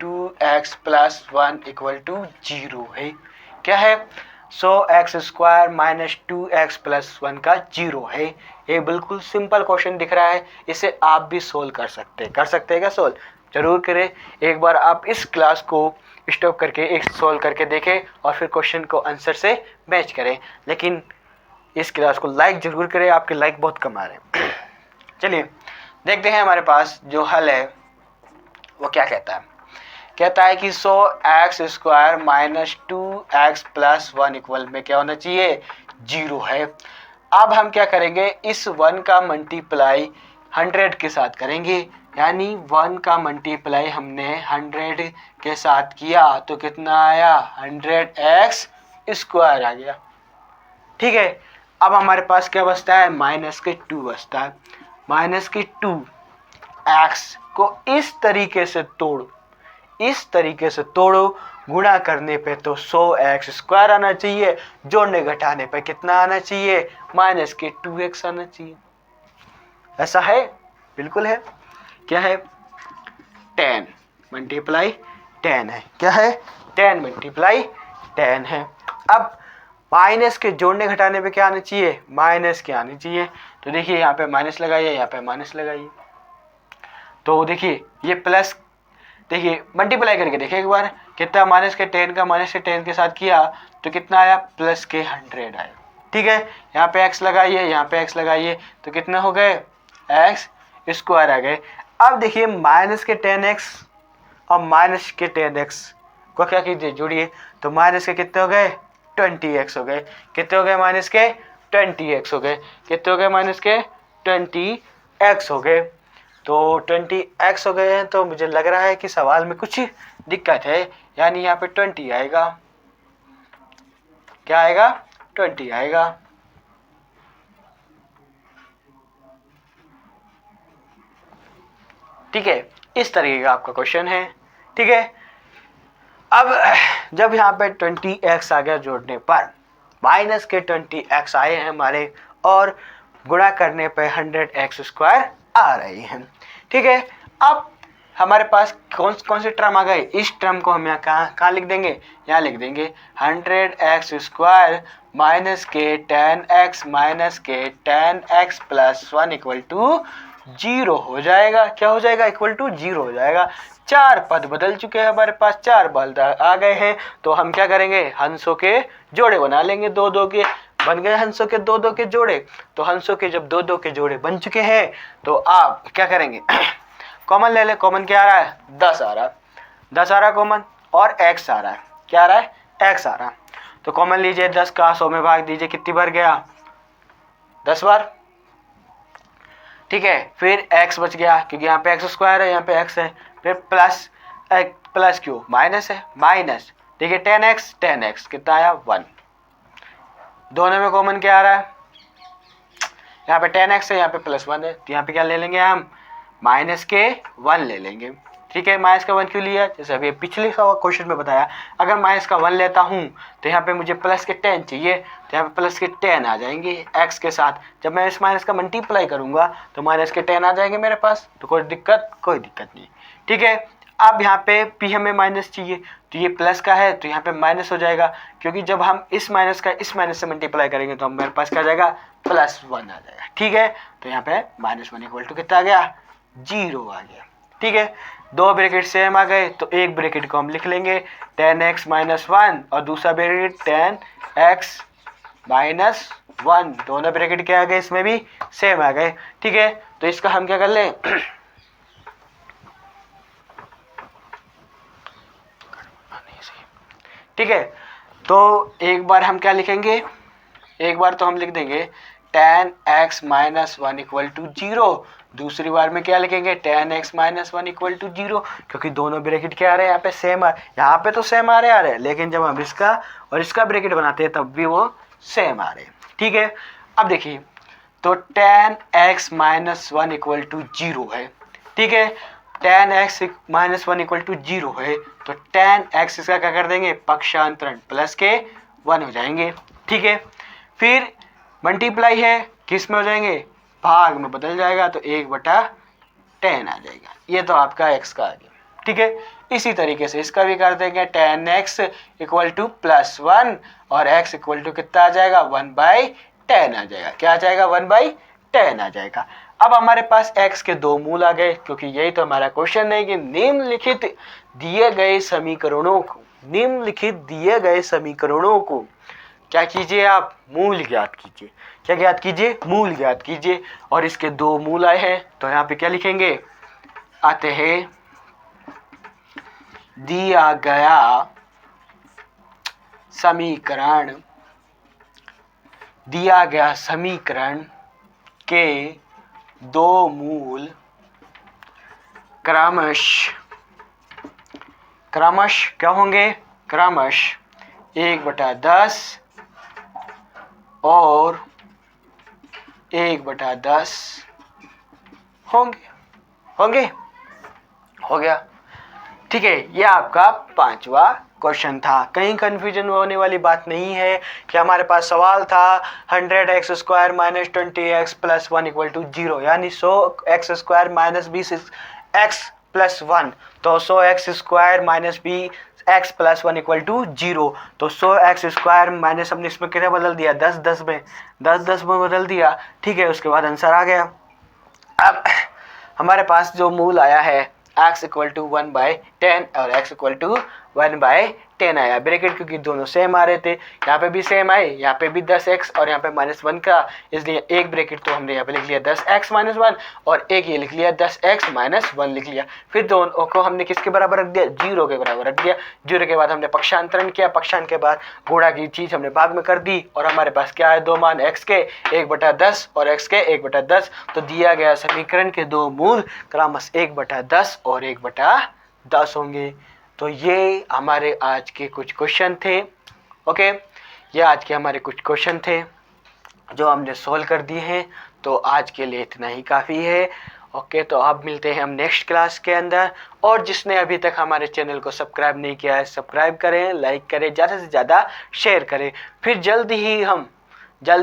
2x + 1 = 0 है। क्या है, 100x² - 2x + 1 का 0 है। ये बिल्कुल सिंपल क्वेश्चन दिख रहा है, इसे आप भी सोल्व कर सकते हैं क्या सोल्व, जरूर करें। एक बार आप इस क्लास को स्टॉप करके एक सोल्व करके देखें और फिर क्वेश्चन को आंसर से मैच करें, लेकिन इस क्लास को लाइक जरूर करें, आपके लाइक बहुत कम आ रहे हैं। चलिए देखते हैं हमारे पास जो हल है वो क्या कहता है। कहता है कि 100x² - 2x + 1 इक्वल में क्या होना चाहिए, 0 है। अब हम क्या करेंगे, इस 1 का मल्टीप्लाई 100 के साथ करेंगे, यानी 1 का मल्टीप्लाई हमने 100 के साथ किया तो कितना आया, 100x² आ गया। ठीक है, अब हमारे पास क्या बचता है, -2 बचता है। -2x को इस तरीके से तोड़ो, गुणा करने पे तो 100x² आना चाहिए, जोड़ने घटाने पे कितना आना चाहिए, -2x आना चाहिए। ऐसा है, बिल्कुल है। क्या है, 10 × 10 है। क्या है, 10 × 10 है। अब माइनस के जोड़ने घटाने पे क्या आना चाहिए, माइनस के आने चाहिए। तो देखिए यहाँ पे माइनस लगाइए, यहाँ पे माइनस लगाइए, तो देखिए ये प्लस, देखिए मल्टीप्लाई करके देखिए एक बार, कितना -10 का -10 के साथ किया तो कितना आया, +100 आया। ठीक है, यहाँ पे x लगाइए, यहाँ पे x लगाइए, तो कितने हो गए, x² आ गए। अब देखिए -10x और -10x को क्या कीजिए, जोड़िए, तो माइनस के कितने हो गए, 20x हो गए। कितने हो गए, -20x हो गए। कितने हो गए, -20x हो गए। तो 20x हो गए हैं, तो मुझे लग रहा है कि सवाल में कुछ दिक्कत है, यानी यहाँ पे 20 आएगा। क्या आएगा, 20 आएगा। ठीक है, इस तरीके का आपका क्वेश्चन है। ठीक है, अब जब यहाँ पे 20x आ गया जोड़ने पर, माइनस के 20x आए हैं हमारे, और गुणा करने पे 100x² आ रही हैं। ठीक है, अब हमारे पास कौन से टर्म आ गए, इस टर्म को हम यहाँ कहाँ लिख देंगे, यहाँ लिख देंगे 100x² माइनस के 10x माइनस के 10x + 1 = 0 हो जाएगा। क्या हो जाएगा, =0 हो जाएगा। 4 पद बदल चुके हैं हमारे पास, 4 पद आ गए हैं, तो हम क्या करेंगे, हंसों के जोड़े बना लेंगे, 2 2 के बन गए हंसों के दो दो के जोड़े। तो हंसों के जब दो दो के जोड़े बन चुके हैं तो आप क्या करेंगे कॉमन ले ले। कॉमन क्या आ रहा है 10 आ रहा है, 10 आ रहा है कॉमन, और x आ रहा है, क्या आ रहा है x आ रहा है। तो कॉमन लीजिए, 10 का 100 में भाग दीजिए, कितनी बार गया 10 बार, ठीक है। फिर x बच गया क्योंकि यहाँ पे x स्क्वायर है, यहाँ पे x है। फिर प्लस प्लस क्यों माइनस है, माइनस, ठीक है 10x कितना आया 1। दोनों में कॉमन क्या आ रहा है, यहाँ पे 10x है, यहाँ पे +1 है, तो यहाँ पे क्या ले लेंगे हम माइनस के 1 ले लेंगे, ठीक है। माइनस का 1 क्यों लिया, जैसे अभी पिछले क्वेश्चन में बताया, अगर माइनस का 1 लेता हूँ तो यहाँ पे मुझे प्लस के 10 चाहिए, तो यहाँ पे प्लस के 10 आ जाएंगे x के साथ। जब मैं इस माइनस का मल्टीप्लाई करूँगा तो माइनस के 10 आ जाएंगे मेरे पास, तो कोई दिक्कत नहीं, ठीक है। अब यहाँ पे p हमें माइनस चाहिए, तो ये प्लस का है तो यहाँ पे माइनस हो जाएगा, क्योंकि जब हम इस माइनस का इस माइनस से मल्टीप्लाई करेंगे तो मेरे पास क्या आ जाएगा +1 आ जाएगा, ठीक है। तो यहाँ पे -1 = कितना आ गया 0 आ गया, ठीक है। दो ब्रैकेट सेम आ गए तो एक ब्रैकेट को हम लिख लेंगे 10x - 1 और दूसरा ब्रैकेट 10x - 1, दोनों ब्रैकेट क्या आ गए इसमें भी सेम आ गए, ठीक है। तो इसका हम क्या कर लें ठीक है। तो एक बार हम क्या लिखेंगे, एक बार तो हम लिख देंगे 10x - 1 = 0, दूसरी बार में क्या लिखेंगे 10x - 1 = 0, क्योंकि दोनों ब्रैकेट क्या आ रहे हैं यहाँ पे सेम आ, यहाँ पे तो सेम आ रहे हैं, लेकिन जब हम इसका और इसका ब्रैकेट बनाते हैं तब भी वो सेम आ रहे हैं, ठीक है। अब देखिए, तो 10x - 1 = 0 है, ठीक है। 10x - 1 = 0 है, तो 10x इसका क्या कर देंगे पक्षांतरण प्लस के 1 हो जाएंगे, ठीक है। फिर मल्टीप्लाई है किस में हो जाएंगे भाग में बदल जाएगा, तो 1/10 आ जाएगा, ये तो आपका x का आ गया, ठीक है। इसी तरीके से इसका भी कर देंगे 10x = +1 और x = कितना आ जाएगा 1/10 आ जाएगा, क्या आ जाएगा 1/10 आ जाएगा। अब हमारे पास x के दो मूल आ गए, क्योंकि यही तो हमारा क्वेश्चन है कि निम्नलिखित दिए गए समीकरणों को क्या कीजिए आप मूल ज्ञात कीजिए। क्या ज्ञात कीजिए मूल ज्ञात कीजिए, और इसके दो मूल आए हैं तो यहाँ पे क्या लिखेंगे आते हैं दिया गया समीकरण के दो मूल क्रमश क्या होंगे, क्रमश 1/10 और 1/10 होंगे। हो गया, ठीक है। ये आपका 5वां क्वेश्चन था। कहीं कंफ्यूजन होने वाली बात नहीं है कि हमारे पास सवाल था 100x² - 20x + 1 = 0, यानी 100x² - 20x + 1, तो 100x² - 20x + 1 = 0। तो 100x² माइनस हमने इसमें कितना बदल दिया 10 में, 10 में बदल दिया, ठीक है। उसके बाद आंसर आ गया। अब हमारे पास जो मूल आया है x = 1/10 और x = 1/10 आया, ब्रैकेट क्योंकि दोनों सेम आ रहे थे, यहाँ पे भी सेम आए, यहाँ पे भी 10x और यहाँ पे -1 का, इसलिए एक ब्रैकेट तो हमने यहाँ पे लिख लिया 10x - 1 और एक ये लिख लिया 10x - 1 लिख लिया। फिर दोनों को हमने किसके बराबर रख दिया 0 के बराबर रख दिया। 0 के बाद हमने पक्षांतरण किया, पक्षांतरण के बाद गुणा की चीज हमने भाग में कर दी, और हमारे पास क्या है दो मान x के 1/10 और x के 1/10। तो दिया गया समीकरण के दो मूल क्रमश 1/10 और 1/10 होंगे। तो ये हमारे आज के कुछ क्वेश्चन थे, ओके। ये आज के हमारे कुछ क्वेश्चन थे जो हमने सोल्व कर दिए हैं। तो आज के लिए इतना ही काफ़ी है, ओके। तो अब मिलते हैं हम नेक्स्ट क्लास के अंदर, और जिसने अभी तक हमारे चैनल को सब्सक्राइब नहीं किया है सब्सक्राइब करें, लाइक करें, ज़्यादा से ज़्यादा शेयर करें। फिर जल्दी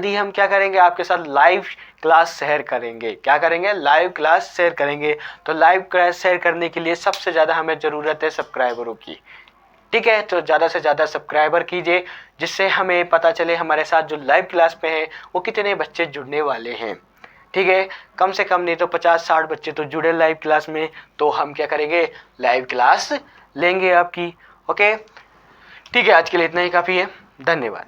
ही हम क्या करेंगे आपके साथ लाइव क्लास शेयर करेंगे। क्या करेंगे लाइव क्लास शेयर करेंगे। तो लाइव क्लास शेयर करने के लिए सबसे ज़्यादा हमें ज़रूरत है सब्सक्राइबरों की, ठीक है। तो ज़्यादा से ज़्यादा सब्सक्राइबर कीजिए, जिससे हमें पता चले हमारे साथ जो लाइव क्लास पे हैं वो कितने बच्चे जुड़ने वाले हैं, ठीक है। कम से कम नहीं तो 50-60 बच्चे तो जुड़े लाइव क्लास में, तो हम क्या करेंगे लाइव क्लास लेंगे आपकी, ओके। ठीक है, आज के लिए इतना ही काफ़ी है। धन्यवाद।